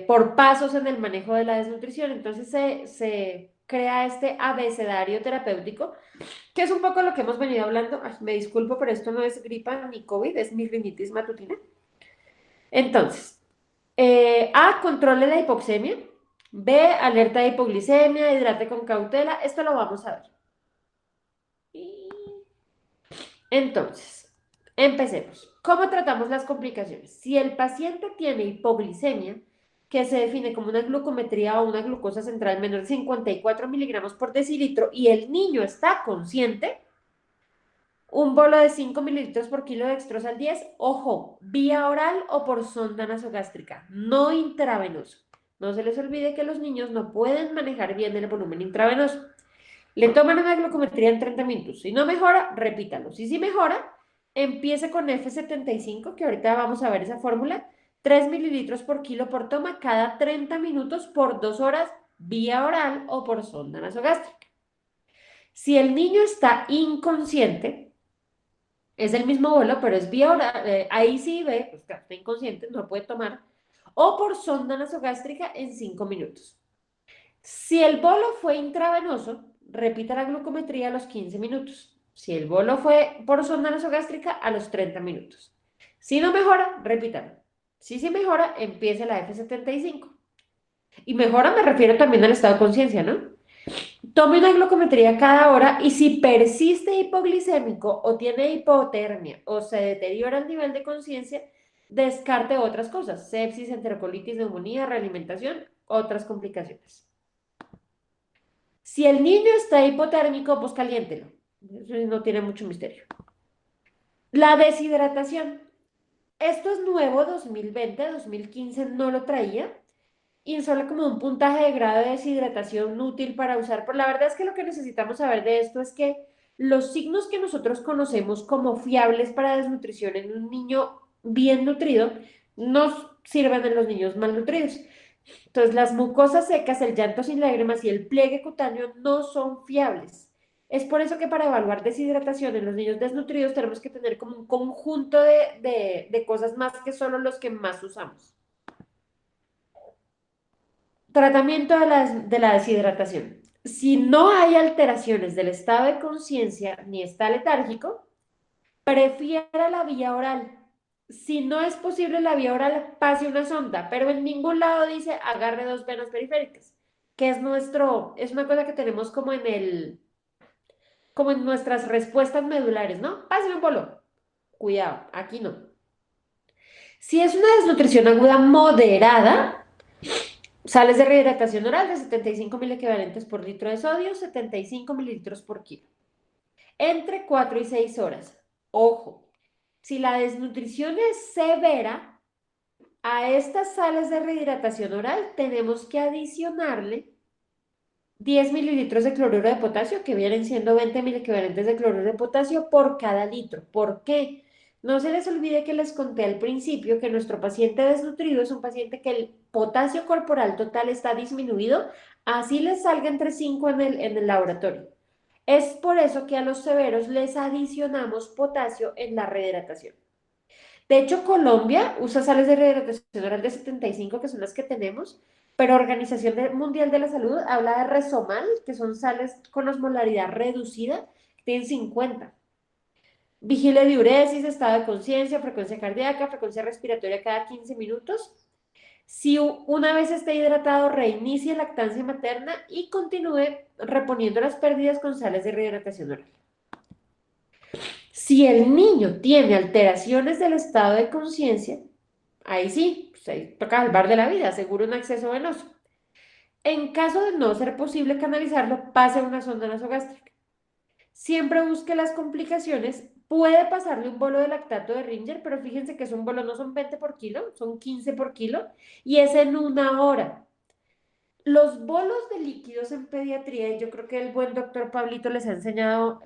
por pasos en el manejo de la desnutrición. Entonces se crea este abecedario terapéutico, que es un poco lo que hemos venido hablando. Ay, me disculpo, pero esto no es gripa ni COVID, es mi rinitis matutina. Entonces, A, controle la hipoxemia. B, alerta de hipoglicemia, hidrate con cautela. Esto lo vamos a ver. Entonces, empecemos. ¿Cómo tratamos las complicaciones? Si el paciente tiene hipoglicemia, que se define como una glucometría o una glucosa central menor de 54 miligramos por decilitro, y el niño está consciente, un bolo de 5 mililitros por kilo de dextrosa al 10, ojo, vía oral o por sonda nasogástrica, no intravenoso. No se les olvide que los niños no pueden manejar bien el volumen intravenoso. Le toman una glucometría en 30 minutos. Si no mejora, repítalo. Si sí mejora, empiece con F75, que ahorita vamos a ver esa fórmula. 3 mililitros por kilo por toma cada 30 minutos por 2 horas, vía oral o por sonda nasogástrica. Si el niño está inconsciente, es el mismo bolo, pero es vía oral, ahí sí ve, pues claro, está inconsciente, no puede tomar, o por sonda nasogástrica en 5 minutos. Si el bolo fue intravenoso, repita la glucometría a los 15 minutos. Si el bolo fue por sonda nasogástrica, a los 30 minutos. Si no mejora, repítalo. Si sí mejora, empiece la F75. Y mejora me refiero también al estado de conciencia, ¿no? Tome una glucometría cada hora y si persiste hipoglicémico o tiene hipotermia o se deteriora el nivel de conciencia, descarte otras cosas, sepsis, enterocolitis, neumonía, realimentación, otras complicaciones. Si el niño está hipotérmico, pues caliéntelo. Eso no tiene mucho misterio. La deshidratación. Esto es nuevo, 2020, 2015 no lo traía. Y solo como un puntaje de grado de deshidratación útil para usar. Pero la verdad es que lo que necesitamos saber de esto es que los signos que nosotros conocemos como fiables para desnutrición en un niño bien nutrido nos sirven en los niños malnutridos. Entonces, las mucosas secas, el llanto sin lágrimas y el pliegue cutáneo no son fiables. Es por eso que para evaluar deshidratación en los niños desnutridos tenemos que tener como un conjunto de cosas más que solo los que más usamos. Tratamiento de la deshidratación. Si no hay alteraciones del estado de conciencia ni está letárgico, prefiera la vía oral. Si no es posible la vía oral, pase una sonda, pero en ningún lado dice agarre 2 venas periféricas, que es una cosa que tenemos como en nuestras respuestas medulares, ¿no? Pase un bolo. Cuidado, aquí no. Si es una desnutrición aguda moderada, sales de rehidratación oral de 75 equivalentes por litro de sodio, 75 mililitros por kilo. Entre 4 y 6 horas. Ojo, si la desnutrición es severa, a estas sales de rehidratación oral tenemos que adicionarle 10 mililitros de cloruro de potasio, que vienen siendo 20 mil equivalentes de cloruro de potasio por cada litro. ¿Por qué? No se les olvide que les conté al principio que nuestro paciente desnutrido es un paciente que el potasio corporal total está disminuido, así les salga entre 5 en el laboratorio. Es por eso que a los severos les adicionamos potasio en la rehidratación. De hecho, Colombia usa sales de rehidratación oral de 75, que son las que tenemos, pero Mundial de la Salud habla de Resomal, que son sales con osmolaridad reducida, que tienen 50. Vigile diuresis, estado de conciencia, frecuencia cardíaca, frecuencia respiratoria cada 15 minutos. Si una vez esté hidratado, reinicie lactancia materna y continúe reponiendo las pérdidas con sales de rehidratación oral. Si el niño tiene alteraciones del estado de conciencia, ahí sí, pues ahí toca salvar de la vida, asegura un acceso venoso. En caso de no ser posible canalizarlo, pase a una sonda nasogástrica. Siempre busque las complicaciones. Puede pasarle un bolo de lactato de Ringer, pero fíjense que es un bolo, no son 20 por kilo, son 15 por kilo, y es en una hora. Los bolos de líquidos en pediatría, y yo creo que el buen doctor Pablito les ha enseñado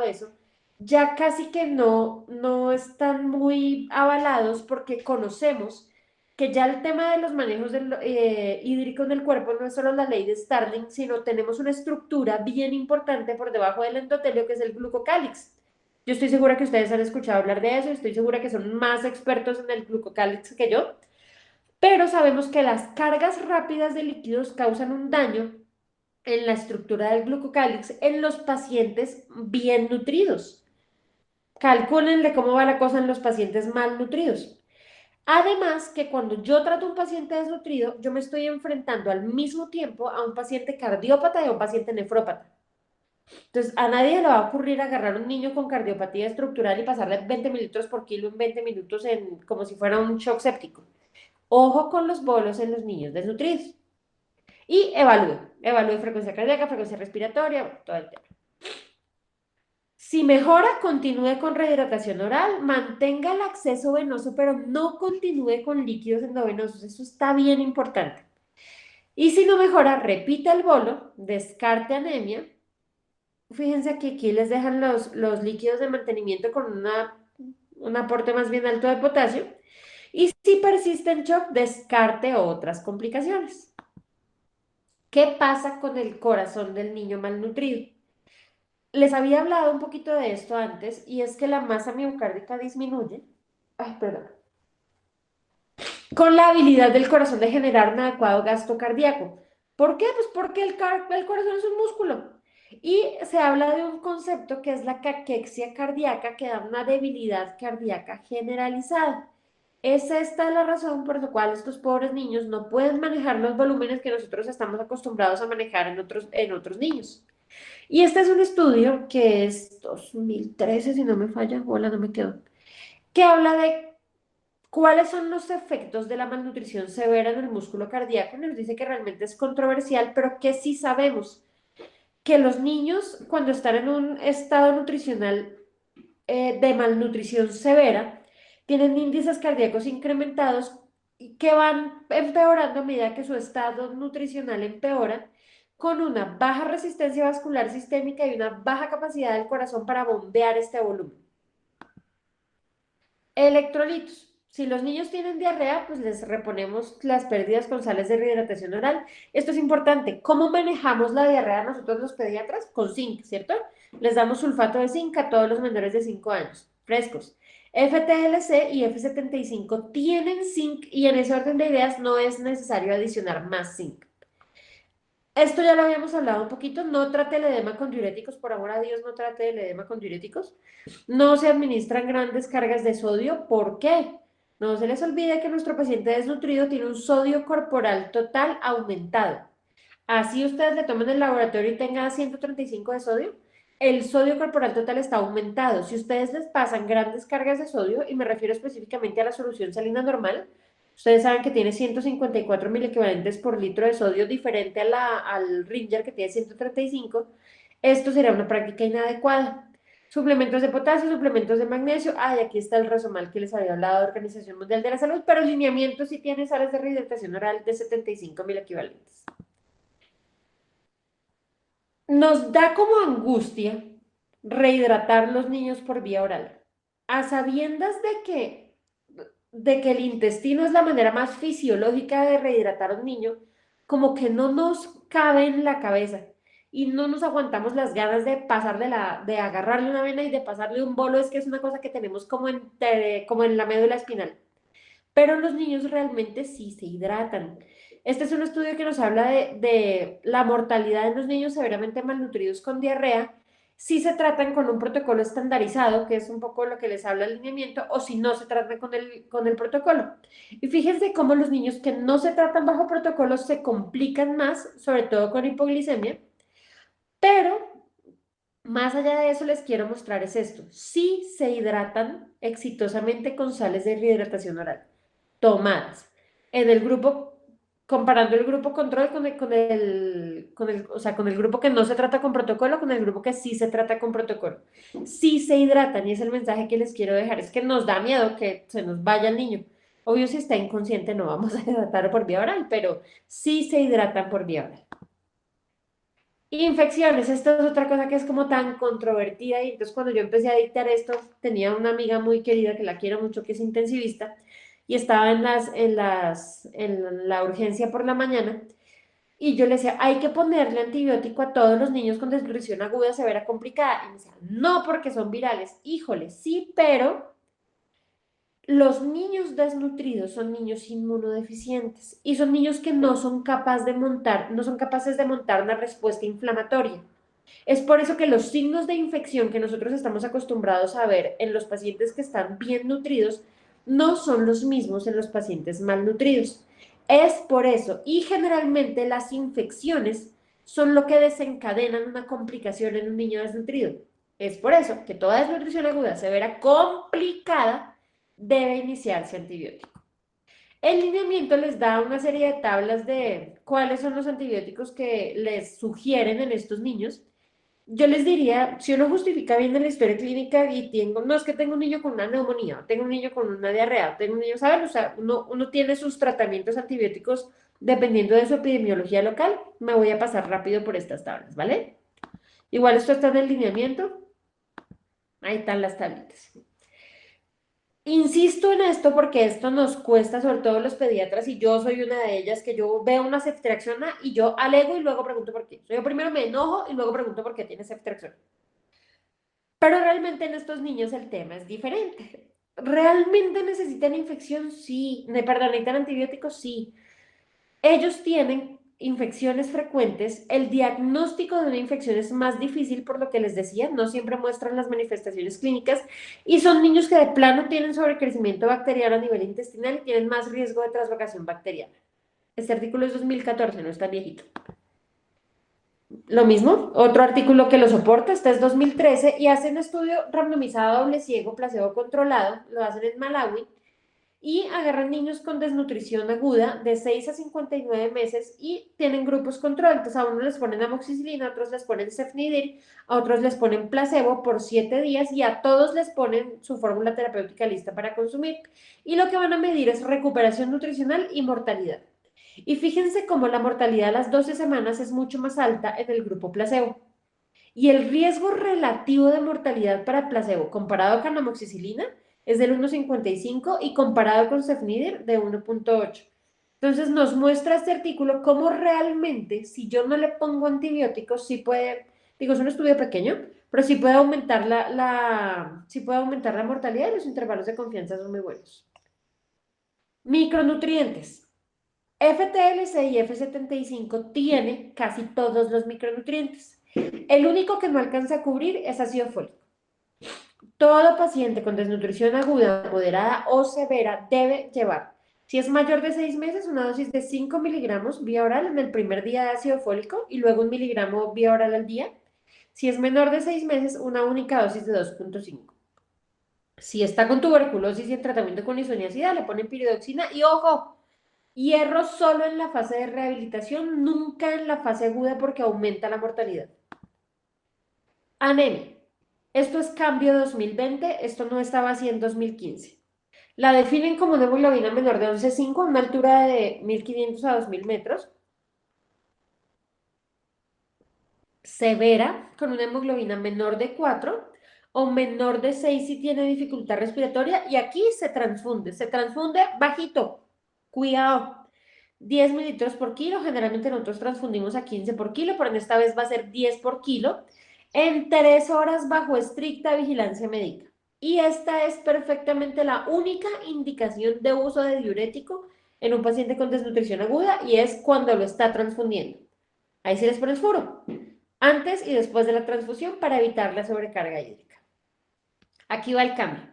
eso, ya casi que no están muy avalados porque conocemos que ya el tema de los manejos hídricos del cuerpo no es solo la ley de Starling, sino tenemos una estructura bien importante por debajo del endotelio que es el glucocálix. Yo estoy segura que ustedes han escuchado hablar de eso, estoy segura que son más expertos en el glucocálix que yo, pero sabemos que las cargas rápidas de líquidos causan un daño en la estructura del glucocálix en los pacientes bien nutridos. Calcúlenle cómo va la cosa en los pacientes malnutridos. Además, que cuando yo trato a un paciente desnutrido, yo me estoy enfrentando al mismo tiempo a un paciente cardiópata y a un paciente nefrópata. Entonces, a nadie le va a ocurrir agarrar a un niño con cardiopatía estructural y pasarle 20 mililitros por kilo en 20 minutos como si fuera un shock séptico. Ojo con los bolos en los niños desnutridos. Y evalúe frecuencia cardíaca, frecuencia respiratoria, todo el tema. Si mejora, continúe con rehidratación oral, mantenga el acceso venoso, pero no continúe con líquidos endovenosos. Eso está bien importante. Y si no mejora, repita el bolo, descarte anemia. Fíjense que aquí les dejan los líquidos de mantenimiento con un aporte más bien alto de potasio. Y si persiste en shock, descarte otras complicaciones. ¿Qué pasa con el corazón del niño malnutrido? Les había hablado un poquito de esto antes y es que la masa miocárdica disminuye, ay, perdón, con la habilidad del corazón de generar un adecuado gasto cardíaco. ¿Por qué? Pues porque el corazón es un músculo. Y se habla de un concepto que es la caquexia cardíaca, que da una debilidad cardíaca generalizada. Es esta la razón por la cual estos pobres niños no pueden manejar los volúmenes que nosotros estamos acostumbrados a manejar en otros niños. Y este es un estudio que es 2013, si no me falla, hola, no me quedo, que habla de cuáles son los efectos de la malnutrición severa en el músculo cardíaco. Nos dice que realmente es controversial, pero que sí sabemos que los niños cuando están en un estado nutricional de malnutrición severa tienen índices cardíacos incrementados y que van empeorando a medida que su estado nutricional empeora, con una baja resistencia vascular sistémica y una baja capacidad del corazón para bombear este volumen. Electrolitos. Si los niños tienen diarrea, pues les reponemos las pérdidas con sales de rehidratación oral. Esto es importante. ¿Cómo manejamos la diarrea nosotros los pediatras? Con zinc, ¿cierto? Les damos sulfato de zinc a todos los menores de 5 años, frescos. FTLC y F75 tienen zinc y en ese orden de ideas no es necesario adicionar más zinc. Esto ya lo habíamos hablado un poquito, no trate el edema con diuréticos, por amor a Dios, no trate el edema con diuréticos. No se administran grandes cargas de sodio, ¿por qué? No se les olvide que nuestro paciente desnutrido tiene un sodio corporal total aumentado. Así ustedes le tomen el laboratorio y tenga 135 de sodio, el sodio corporal total está aumentado. Si ustedes les pasan grandes cargas de sodio, y me refiero específicamente a la solución salina normal, ustedes saben que tiene 154 equivalentes por litro de sodio, diferente al Ringer que tiene 135. Esto será una práctica inadecuada. Suplementos de potasio, suplementos de magnesio. Y aquí está el Resomal que les había hablado de Organización Mundial de la Salud, pero el lineamiento sí tiene sales de rehidratación oral de 75.000 equivalentes. Nos da como angustia rehidratar los niños por vía oral, a sabiendas de que el intestino es la manera más fisiológica de rehidratar a un niño, como que no nos cabe en la cabeza. y no nos aguantamos las ganas de de agarrarle una vena y de pasarle un bolo, es que es una cosa que tenemos como en la médula espinal. Pero los niños realmente sí se hidratan. Este es un estudio que nos habla de la mortalidad en los niños severamente malnutridos con diarrea, si se tratan con un protocolo estandarizado, que es un poco lo que les habla el lineamiento, o si no se tratan con el protocolo. Y fíjense cómo los niños que no se tratan bajo protocolo se complican más, sobre todo con hipoglicemia, pero más allá de eso les quiero mostrar es esto. Sí se hidratan exitosamente con sales de rehidratación oral tomadas. En el grupo, comparando el grupo control o sea, con el grupo que no se trata con protocolo, con el grupo que sí se trata con protocolo. Sí se hidratan y es el mensaje que les quiero dejar. Es que nos da miedo que se nos vaya el niño. Obvio, si está inconsciente no vamos a hidratar por vía oral, pero sí se hidratan por vía oral. Infecciones, esto es otra cosa que es como tan controvertida y entonces cuando yo empecé a dictar esto, tenía una amiga muy querida que la quiero mucho, que es intensivista, y estaba en la urgencia por la mañana, y yo le decía, hay que ponerle antibiótico a todos los niños con desnutrición aguda severa complicada, y me decía, no, porque son virales. Híjole, sí, pero los niños desnutridos son niños inmunodeficientes y son niños que no son capaces de montar una respuesta inflamatoria. Es por eso que los signos de infección que nosotros estamos acostumbrados a ver en los pacientes que están bien nutridos no son los mismos en los pacientes malnutridos. Es por eso, y generalmente las infecciones son lo que desencadenan una complicación en un niño desnutrido. Es por eso que toda desnutrición aguda severa complicada debe iniciarse antibiótico. El lineamiento les da una serie de tablas de cuáles son los antibióticos que les sugieren en estos niños. Yo les diría, si uno justifica bien en la historia clínica y tengo, no es que tengo un niño con una neumonía, tengo un niño con una diarrea, tengo un niño, ¿saben? O sea, uno tiene sus tratamientos antibióticos dependiendo de su epidemiología local. Me voy a pasar rápido por estas tablas, ¿vale? Igual esto está en el lineamiento. Ahí están las tablitas. Insisto en esto porque esto nos cuesta, sobre todo los pediatras, y yo soy una de ellas, que yo veo una ceftriaxona y yo alego y luego pregunto por qué. Yo primero me enojo y luego pregunto por qué tiene ceftriaxona. Pero realmente en estos niños el tema es diferente. ¿Realmente necesitan infección? Sí. Perdón, necesitan antibióticos, sí. Ellos tienen infecciones frecuentes. El diagnóstico de una infección es más difícil por lo que les decía, no siempre muestran las manifestaciones clínicas y son niños que de plano tienen sobrecrecimiento bacteriano a nivel intestinal y tienen más riesgo de translocación bacteriana. Este artículo es 2014, no es tan viejito. Lo mismo, otro artículo que lo soporta, este es 2013 y hacen un estudio randomizado doble ciego, placebo controlado, lo hacen en Malawi y agarran niños con desnutrición aguda de 6 a 59 meses y tienen grupos control. Entonces a unos les ponen amoxicilina, a otros les ponen cefnidir, a otros les ponen placebo por 7 días y a todos les ponen su fórmula terapéutica lista para consumir. Y lo que van a medir es recuperación nutricional y mortalidad. Y fíjense cómo la mortalidad a las 12 semanas es mucho más alta en el grupo placebo. Y el riesgo relativo de mortalidad para placebo comparado con la amoxicilina es del 1,55 y comparado con cefnidir de 1,8. Entonces nos muestra este artículo cómo realmente, si yo no le pongo antibióticos, sí puede, digo, es un estudio pequeño, pero sí puede aumentar sí puede aumentar la mortalidad y los intervalos de confianza son muy buenos. Micronutrientes. FTLC y F75 tiene casi todos los micronutrientes. El único que no alcanza a cubrir es ácido fólico. Todo paciente con desnutrición aguda, moderada o severa debe llevar, si es mayor de 6 meses, una dosis de 5 miligramos vía oral en el primer día de ácido fólico y luego 1 miligramo vía oral al día. Si es menor de 6 meses, una única dosis de 2,5. Si está con tuberculosis y en tratamiento con isoniazida, le ponen piridoxina y ojo, hierro solo en la fase de rehabilitación, nunca en la fase aguda porque aumenta la mortalidad. Anemia. Esto es cambio 2020, esto no estaba así en 2015. La definen como una hemoglobina menor de 11,5 a una altura de 1.500 a 2.000 metros. Severa, con una hemoglobina menor de 4 o menor de 6 si tiene dificultad respiratoria. Y aquí se transfunde bajito. Cuidado. 10 mililitros por kilo. Generalmente nosotros transfundimos a 15 por kilo, pero en esta vez va a ser 10 por kilo en 3 horas bajo estricta vigilancia médica. Y esta es perfectamente la única indicación de uso de diurético en un paciente con desnutrición aguda y es cuando lo está transfundiendo. Ahí se les pone furo, antes y después de la transfusión para evitar la sobrecarga hídrica. Aquí va el cambio.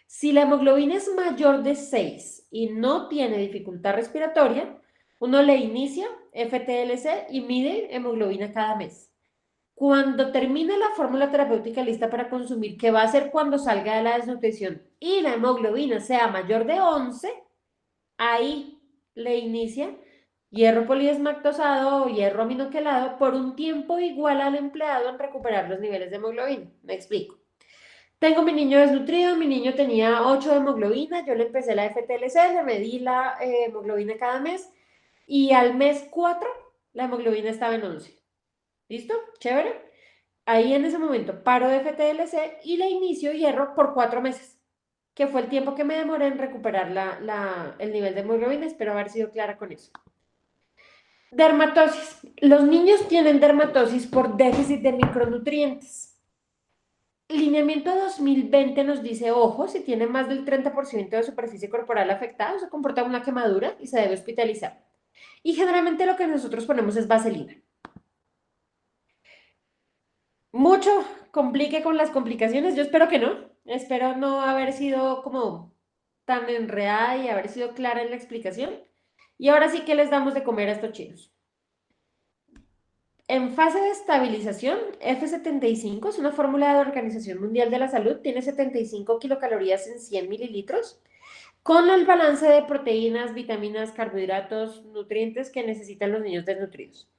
Si la hemoglobina es mayor de 6 y no tiene dificultad respiratoria, uno le inicia FTLC y mide hemoglobina cada mes. Cuando termine la fórmula terapéutica lista para consumir, que va a ser cuando salga de la desnutrición y la hemoglobina sea mayor de 11, ahí le inicia hierro polidesmactosado o hierro aminoquelado por un tiempo igual al empleado en recuperar los niveles de hemoglobina. Me explico. Tengo mi niño desnutrido, mi niño tenía 8 de hemoglobina, yo le empecé la FTLC, le medí la hemoglobina cada mes y al mes 4 la hemoglobina estaba en 11. ¿Listo? Chévere. Ahí en ese momento paro de FTLC y le inicio hierro por 4 meses, que fue el tiempo que me demoré en recuperar el nivel de hemoglobina. Espero haber sido clara con eso. Dermatosis. Los niños tienen dermatosis por déficit de micronutrientes. Lineamiento 2020 nos dice, ojo, si tiene más del 30% de superficie corporal afectada, se comporta una quemadura y se debe hospitalizar. Y generalmente lo que nosotros ponemos es vaselina. Mucho complique con las complicaciones, yo espero no haber sido como tan enredada y haber sido clara en la explicación. Y ahora sí que les damos de comer a estos chinos. En fase de estabilización, F75 es una fórmula de la Organización Mundial de la Salud, tiene 75 kilocalorías en 100 mililitros, con el balance de proteínas, vitaminas, carbohidratos, nutrientes que necesitan los niños desnutridos.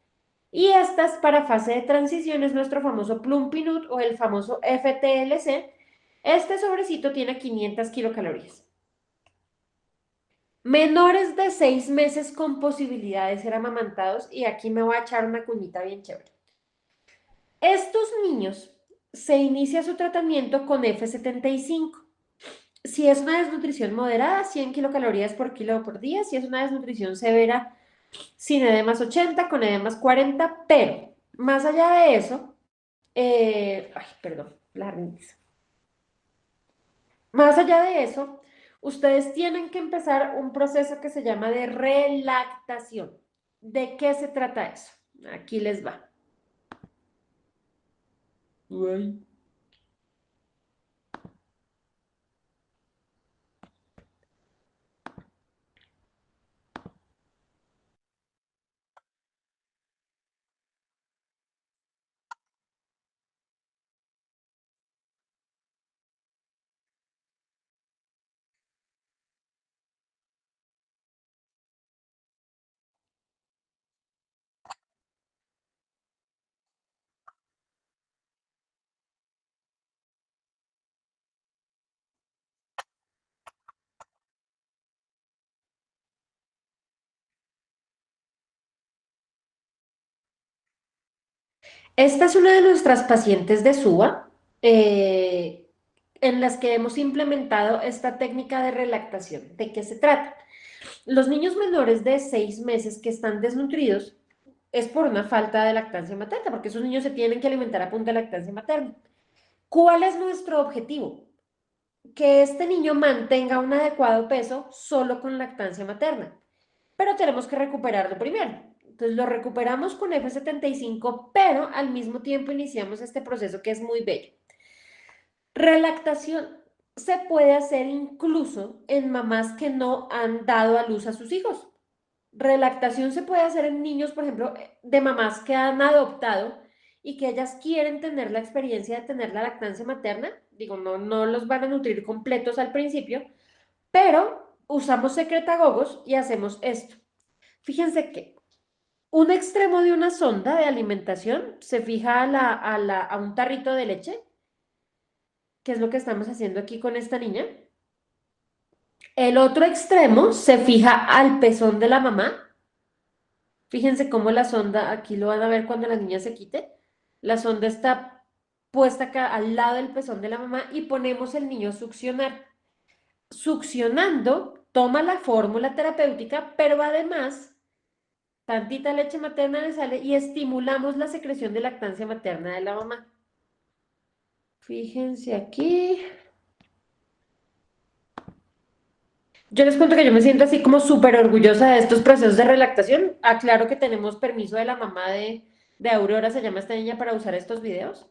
Y estas para fase de transición es nuestro famoso Plumpinut o el famoso FTLC. Este sobrecito tiene 500 kilocalorías. Menores de 6 meses con posibilidad de ser amamantados, y aquí me voy a echar una cuñita bien chévere. Estos niños se inicia su tratamiento con F75. Si es una desnutrición moderada, 100 kilocalorías por kilo por día. Si es una desnutrición severa, sin edemas 80, con edemas 40, pero más allá de eso, la rinitis. Más allá de eso, ustedes tienen que empezar un proceso que se llama de relactación. ¿De qué se trata eso? Aquí les va. Uy. Esta es una de nuestras pacientes de SUA, en las que hemos implementado esta técnica de relactación. ¿De qué se trata? Los niños menores de 6 meses que están desnutridos es por una falta de lactancia materna, porque esos niños se tienen que alimentar a punta de lactancia materna. ¿Cuál es nuestro objetivo? Que este niño mantenga un adecuado peso solo con lactancia materna, pero tenemos que recuperarlo primero. Entonces lo recuperamos con F75, pero al mismo tiempo iniciamos este proceso que es muy bello. Relactación se puede hacer incluso en mamás que no han dado a luz a sus hijos. Relactación se puede hacer en niños, por ejemplo, de mamás que han adoptado y que ellas quieren tener la experiencia de tener la lactancia materna. Digo, no los van a nutrir completos al principio, pero usamos secretagogos y hacemos esto. Fíjense que un extremo de una sonda de alimentación se fija a un tarrito de leche, que es lo que estamos haciendo aquí con esta niña. El otro extremo se fija al pezón de la mamá. Fíjense cómo la sonda, aquí lo van a ver cuando la niña se quite, la sonda está puesta acá al lado del pezón de la mamá y ponemos el niño a succionar. Succionando, toma la fórmula terapéutica, pero además tantita leche materna le sale y estimulamos la secreción de lactancia materna de la mamá. Fíjense aquí. Yo les cuento que yo me siento así como súper orgullosa de estos procesos de relactación. Aclaro que tenemos permiso de la mamá de Aurora, se llama esta niña, para usar estos videos.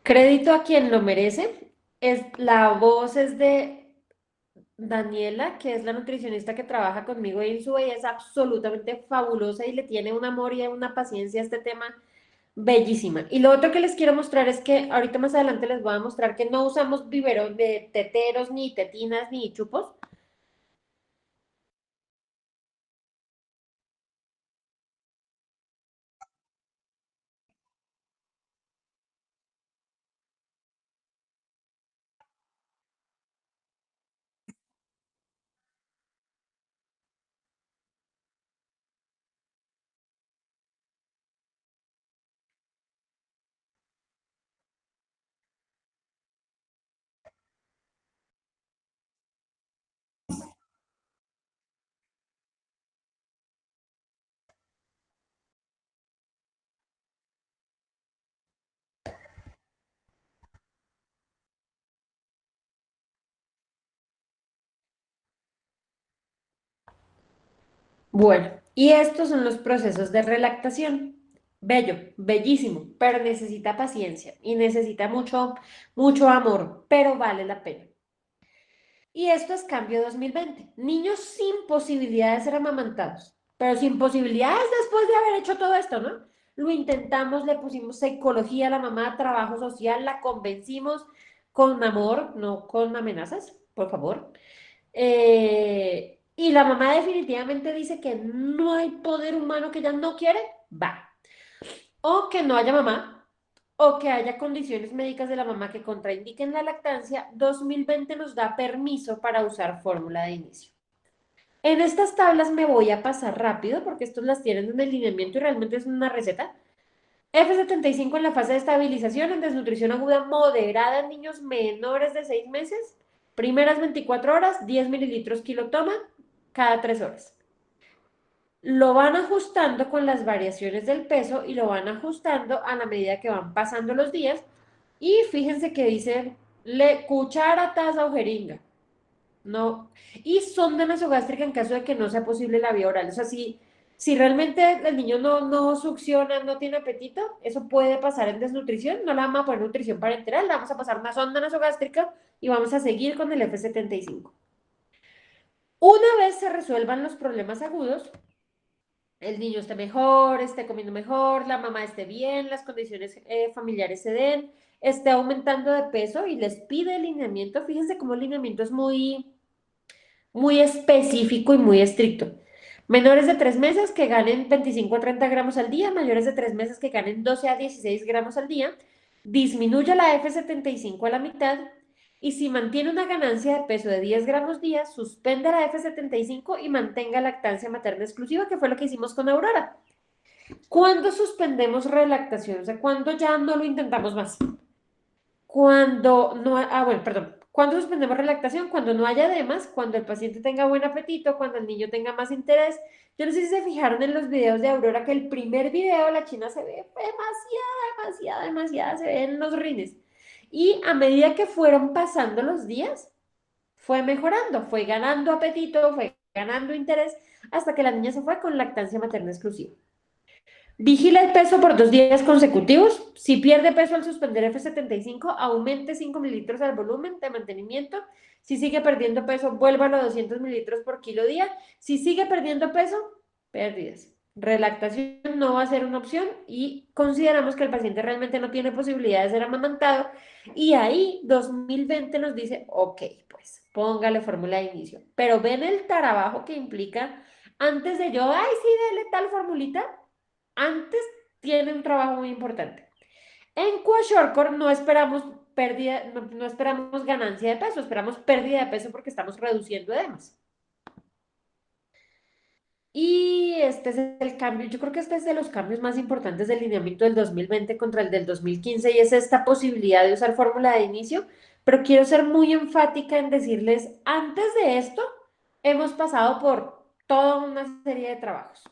Crédito a quien lo merece. La voz es de Daniela, que es la nutricionista que trabaja conmigo en su y es absolutamente fabulosa y le tiene un amor y una paciencia a este tema bellísima. Y lo otro que les quiero mostrar es que ahorita más adelante les voy a mostrar que no usamos biberón de teteros, ni tetinas, ni chupos. Bueno, y estos son los procesos de relactación. Bello, bellísimo, pero necesita paciencia y necesita mucho, mucho amor, pero vale la pena. Y esto es Cambio 2020. Niños sin posibilidad de ser amamantados, pero sin posibilidades después de haber hecho todo esto, ¿no? Lo intentamos, le pusimos psicología a la mamá, trabajo social, la convencimos con amor, no con amenazas, por favor. Y la mamá definitivamente dice que no hay poder humano que ella no quiere, va. O que no haya mamá, o que haya condiciones médicas de la mamá que contraindiquen la lactancia, 2020 nos da permiso para usar fórmula de inicio. En estas tablas me voy a pasar rápido porque estos las tienen en el lineamiento y realmente es una receta. F75 en la fase de estabilización en desnutrición aguda moderada en niños menores de 6 meses. Primeras 24 horas, 10 mililitros kilotoma cada 3 horas. Lo van ajustando con las variaciones del peso y lo van ajustando a la medida que van pasando los días. Y fíjense que dice cuchara, taza o jeringa. No. Y sonda nasogástrica en caso de que no sea posible la vía oral. O sea, si realmente el niño no succiona, no tiene apetito, eso puede pasar en desnutrición. No le vamos a poner nutrición parenteral, le vamos a pasar una sonda nasogástrica y vamos a seguir con el F75. Una vez se resuelvan los problemas agudos, el niño esté mejor, esté comiendo mejor, la mamá esté bien, las condiciones familiares se den, esté aumentando de peso y les pide el lineamiento. Fíjense cómo el lineamiento es muy específico y muy estricto. Menores de 3 meses que ganen 25 a 30 gramos al día, mayores de 3 meses que ganen 12 a 16 gramos al día, disminuya la F75 a la mitad y si mantiene una ganancia de peso de 10 gramos día, suspenda la F75 y mantenga lactancia materna exclusiva, que fue lo que hicimos con Aurora. ¿Cuándo suspendemos relactación? O sea, ¿cuándo ya no lo intentamos más? Cuando no, bueno, perdón. ¿Cuándo suspendemos relactación? Cuando no haya edemas, cuando el paciente tenga buen apetito, cuando el niño tenga más interés. Yo no sé si se fijaron en los videos de Aurora que el primer video la china se ve demasiada, se ve en los rines. Y a medida que fueron pasando los días, fue mejorando, fue ganando apetito, fue ganando interés, hasta que la niña se fue con lactancia materna exclusiva. Vigila el peso por 2 días consecutivos. Si pierde peso al suspender F75, aumente 5 mililitros al volumen de mantenimiento. Si sigue perdiendo peso, vuélvalo a 200 mililitros por kilo día. Si sigue perdiendo peso, pérdidas. Relactación no va a ser una opción y consideramos que el paciente realmente no tiene posibilidad de ser amamantado. Y ahí 2020 nos dice, ok, pues póngale fórmula de inicio. Pero ven el trabajo que implica antes de yo, ay, sí, dele tal formulita antes tiene un trabajo muy importante. En Kwashiorkor no esperamos pérdida, no esperamos ganancia de peso, esperamos pérdida de peso porque estamos reduciendo edemas. Y este es el cambio, yo creo que este es de los cambios más importantes del lineamiento del 2020 contra el del 2015 y es esta posibilidad de usar fórmula de inicio, pero quiero ser muy enfática en decirles, antes de esto, hemos pasado por toda una serie de trabajos.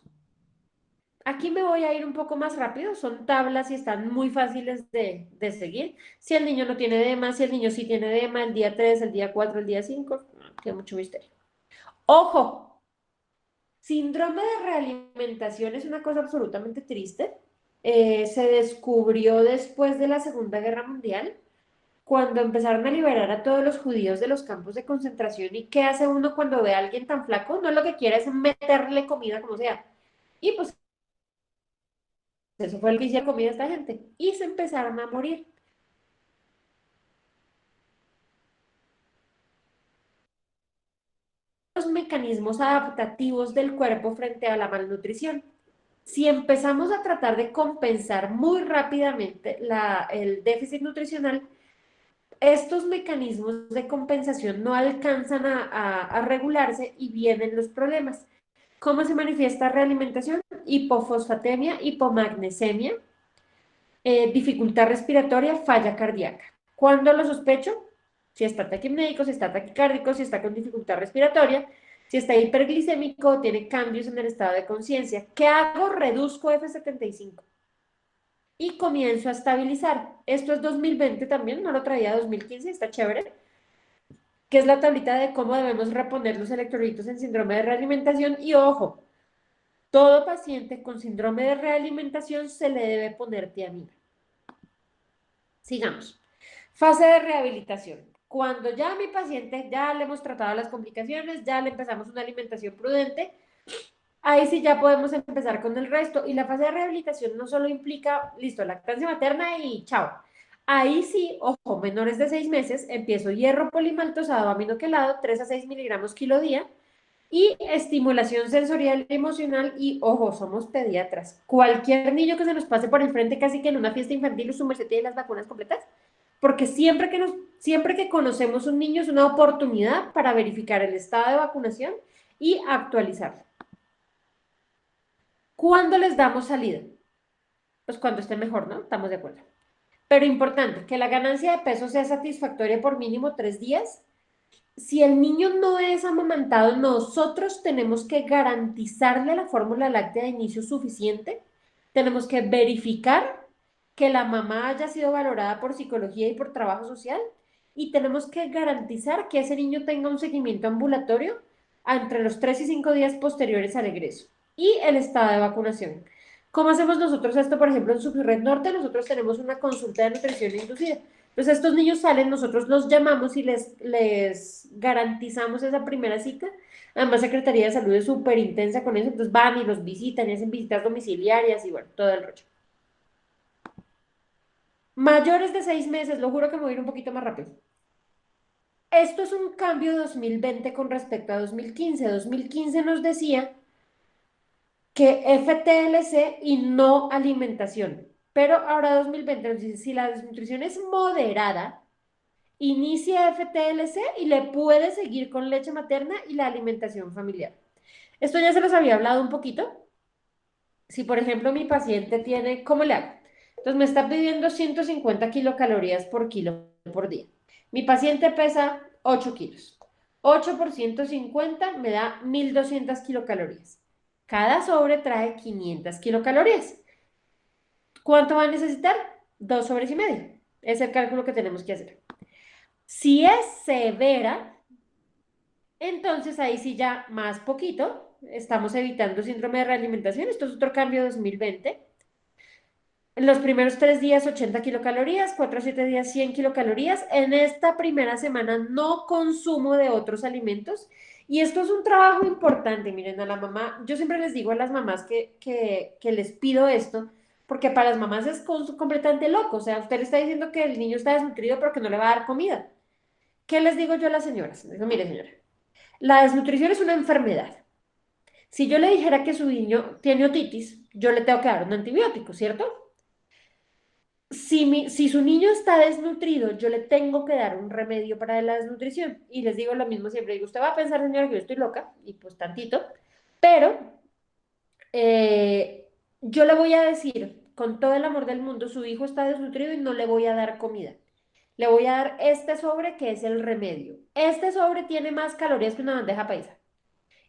Aquí me voy a ir un poco más rápido, son tablas y están muy fáciles de seguir. Si el niño no tiene edema, si el niño sí tiene edema, el día 3, el día 4, el día 5, no tiene mucho misterio. ¡Ojo! Síndrome de realimentación es una cosa absolutamente triste. Se descubrió después de la Segunda Guerra Mundial, cuando empezaron a liberar a todos los judíos de los campos de concentración. ¿Y qué hace uno cuando ve a alguien tan flaco? No, lo que quiere es meterle comida como sea. Y pues eso fue lo que hicieron comida a esta gente. Y se empezaron a morir. Los mecanismos adaptativos del cuerpo frente a la malnutrición. Si empezamos a tratar de compensar muy rápidamente el déficit nutricional, estos mecanismos de compensación no alcanzan a regularse y vienen los problemas. ¿Cómo se manifiesta realimentación? Hipofosfatemia, hipomagnesemia, dificultad respiratoria, falla cardíaca. ¿Cuándo lo sospecho? Si está taquipnéico, si está taquicárdico, si está con dificultad respiratoria, si está hiperglicémico, tiene cambios en el estado de conciencia. ¿Qué hago? Reduzco F75 y comienzo a estabilizar. Esto es 2020 también, no lo traía 2015, está chévere, que es la tablita de cómo debemos reponer los electrolitos en síndrome de realimentación. Y ojo, todo paciente con síndrome de realimentación se le debe poner tiamina. Sigamos. Fase de rehabilitación. Cuando ya a mi paciente ya le hemos tratado las complicaciones, ya le empezamos una alimentación prudente, ahí sí ya podemos empezar con el resto. Y la fase de rehabilitación no solo implica, listo, lactancia materna y chao. Ahí sí, ojo, menores de 6 meses, empiezo hierro polimaltosado aminoquelado, 3 a 6 miligramos kilo día, y estimulación sensorial y emocional. Y ojo, somos pediatras. Cualquier niño que se nos pase por el frente, casi que en una fiesta infantil, su merced tiene las vacunas completas, porque siempre que conocemos un niño es una oportunidad para verificar el estado de vacunación y actualizarlo. ¿Cuándo les damos salida? Pues cuando esté mejor, ¿no? Estamos de acuerdo. Pero importante, que la ganancia de peso sea satisfactoria por mínimo 3 días. Si el niño no es amamantado, nosotros tenemos que garantizarle la fórmula láctea de inicio suficiente. Tenemos que verificar que la mamá haya sido valorada por psicología y por trabajo social. Y tenemos que garantizar que ese niño tenga un seguimiento ambulatorio entre los 3 y 5 días posteriores al egreso. Y el estado de vacunación. ¿Cómo hacemos nosotros esto? Por ejemplo, en Subred Norte nosotros tenemos una consulta de nutrición inducida. Entonces estos niños salen, nosotros los llamamos y les garantizamos esa primera cita. Además, Secretaría de Salud es súper intensa con eso, entonces van y los visitan y hacen visitas domiciliarias y bueno, todo el rollo. Mayores de 6 meses, lo juro que me voy a ir un poquito más rápido. Esto es un cambio de 2020 con respecto a 2015. 2015 nos decía que FTLC y no alimentación. Pero ahora 2020 nos dice, si la desnutrición es moderada, inicia FTLC y le puede seguir con leche materna y la alimentación familiar. Esto ya se los había hablado un poquito. Si, por ejemplo, mi paciente tiene, ¿cómo le hago? Entonces me está pidiendo 150 kilocalorías por kilo por día. Mi paciente pesa 8 kilos. 8 por 150 me da 1200 kilocalorías. Cada sobre trae 500 kilocalorías. ¿Cuánto va a necesitar? 2 sobres y medio. Es el cálculo que tenemos que hacer. Si es severa, entonces ahí sí ya más poquito. Estamos evitando síndrome de realimentación. Esto es otro cambio de 2020. En los primeros 3 días 80 kilocalorías, 4 a 7 días 100 kilocalorías. En esta primera semana no consumo de otros alimentos. Y esto es un trabajo importante, miren, a la mamá, yo siempre les digo a las mamás que les pido esto, porque para las mamás es completamente loco. O sea, usted le está diciendo que el niño está desnutrido pero que no le va a dar comida. ¿Qué les digo yo a las señoras? Digo, mire, señora, la desnutrición es una enfermedad. Si yo le dijera que su niño tiene otitis, yo le tengo que dar un antibiótico, ¿cierto? si su niño está desnutrido, yo le tengo que dar un remedio para la desnutrición. Y les digo lo mismo siempre. Digo, usted va a pensar, señora, que yo estoy loca, y pues tantito, pero yo le voy a decir con todo el amor del mundo, su hijo está desnutrido y no le voy a dar comida. Le voy a dar este sobre que es el remedio. Este sobre tiene más calorías que una bandeja paisa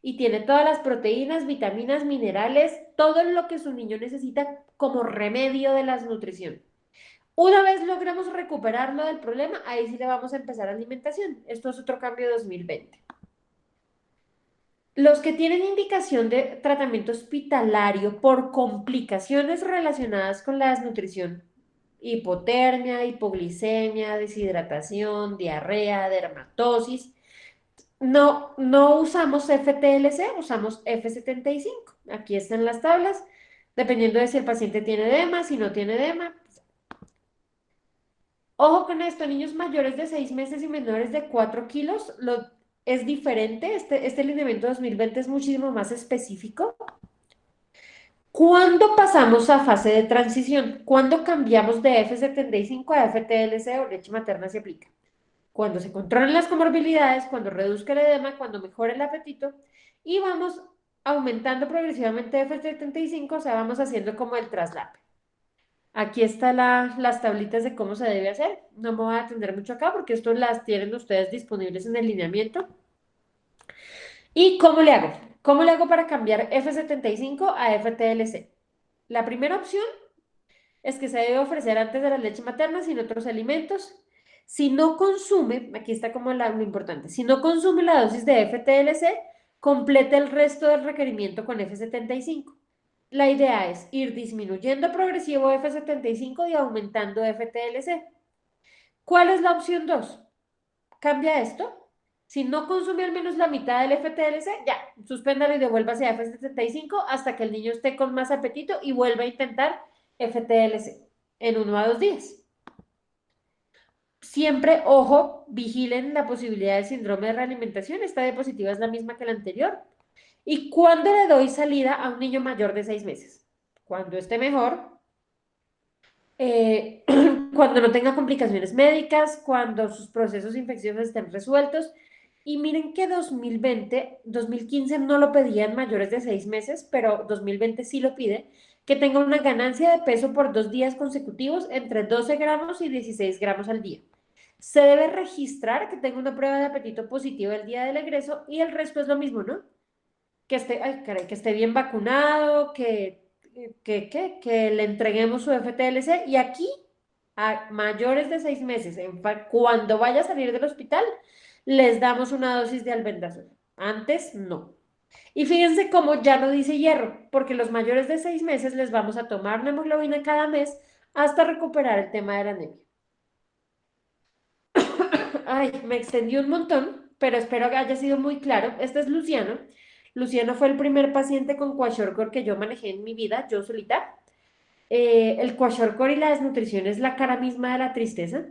y tiene todas las proteínas, vitaminas, minerales, todo lo que su niño necesita como remedio de la desnutrición. Una vez logremos recuperarlo del problema, ahí sí le vamos a empezar alimentación. Esto es otro cambio de 2020. Los que tienen indicación de tratamiento hospitalario por complicaciones relacionadas con la desnutrición, hipotermia, hipoglicemia, deshidratación, diarrea, dermatosis, no usamos FTLC, usamos F75. Aquí están las tablas, dependiendo de si el paciente tiene edema, si no tiene edema. Ojo con esto, niños mayores de 6 meses y menores de 4 kilos, es diferente. Este lineamiento 2020 es muchísimo más específico. ¿Cuándo pasamos a fase de transición? ¿Cuándo cambiamos de F75 a FTLC o leche materna se aplica? Cuando se controlen las comorbilidades, cuando reduzca el edema, cuando mejore el apetito y vamos aumentando progresivamente F75, o sea, vamos haciendo como el traslape. Aquí están las tablitas de cómo se debe hacer. No me voy a atender mucho acá porque esto las tienen ustedes disponibles en el lineamiento. ¿Y cómo le hago? ¿Cómo le hago para cambiar F75 a FTLC? La primera opción es que se debe ofrecer antes de la leche materna sin otros alimentos. Si no consume, aquí está como lo importante, si no consume la dosis de FTLC, complete el resto del requerimiento con F75. La idea es ir disminuyendo progresivo F75 y aumentando FTLC. ¿Cuál es la opción 2? Cambia esto. Si no consume al menos la mitad del FTLC, ya, suspéndalo y devuélvase a F75 hasta que el niño esté con más apetito y vuelva a intentar FTLC en 1 a 2 días. Siempre, ojo, vigilen la posibilidad de síndrome de realimentación. Esta diapositiva es la misma que la anterior. ¿Y cuándo le doy salida a un niño mayor de 6 meses? Cuando esté mejor, eh, cuando no tenga complicaciones médicas, cuando sus procesos infecciosos estén resueltos. Y miren que 2015 no lo pedían mayores de 6 meses, pero 2020 sí lo pide, que tenga una ganancia de peso por 2 días consecutivos entre 12 gramos y 16 gramos al día. Se debe registrar que tenga una prueba de apetito positivo el día del egreso y el resto es lo mismo, ¿no? Que esté, ay, caray, que esté bien vacunado, que le entreguemos su FTLC y aquí a mayores de 6 meses, cuando vaya a salir del hospital, les damos una dosis de albendazol. Antes no. Y fíjense cómo ya no dice hierro, porque los mayores de 6 meses les vamos a tomar una hemoglobina cada mes hasta recuperar el tema de la anemia. Ay, me extendí un montón, pero espero que haya sido muy claro. Este es Luciano. Luciano fue el primer paciente con kwashiorkor que yo manejé en mi vida, yo solita. El kwashiorkor y la desnutrición es la cara misma de la tristeza.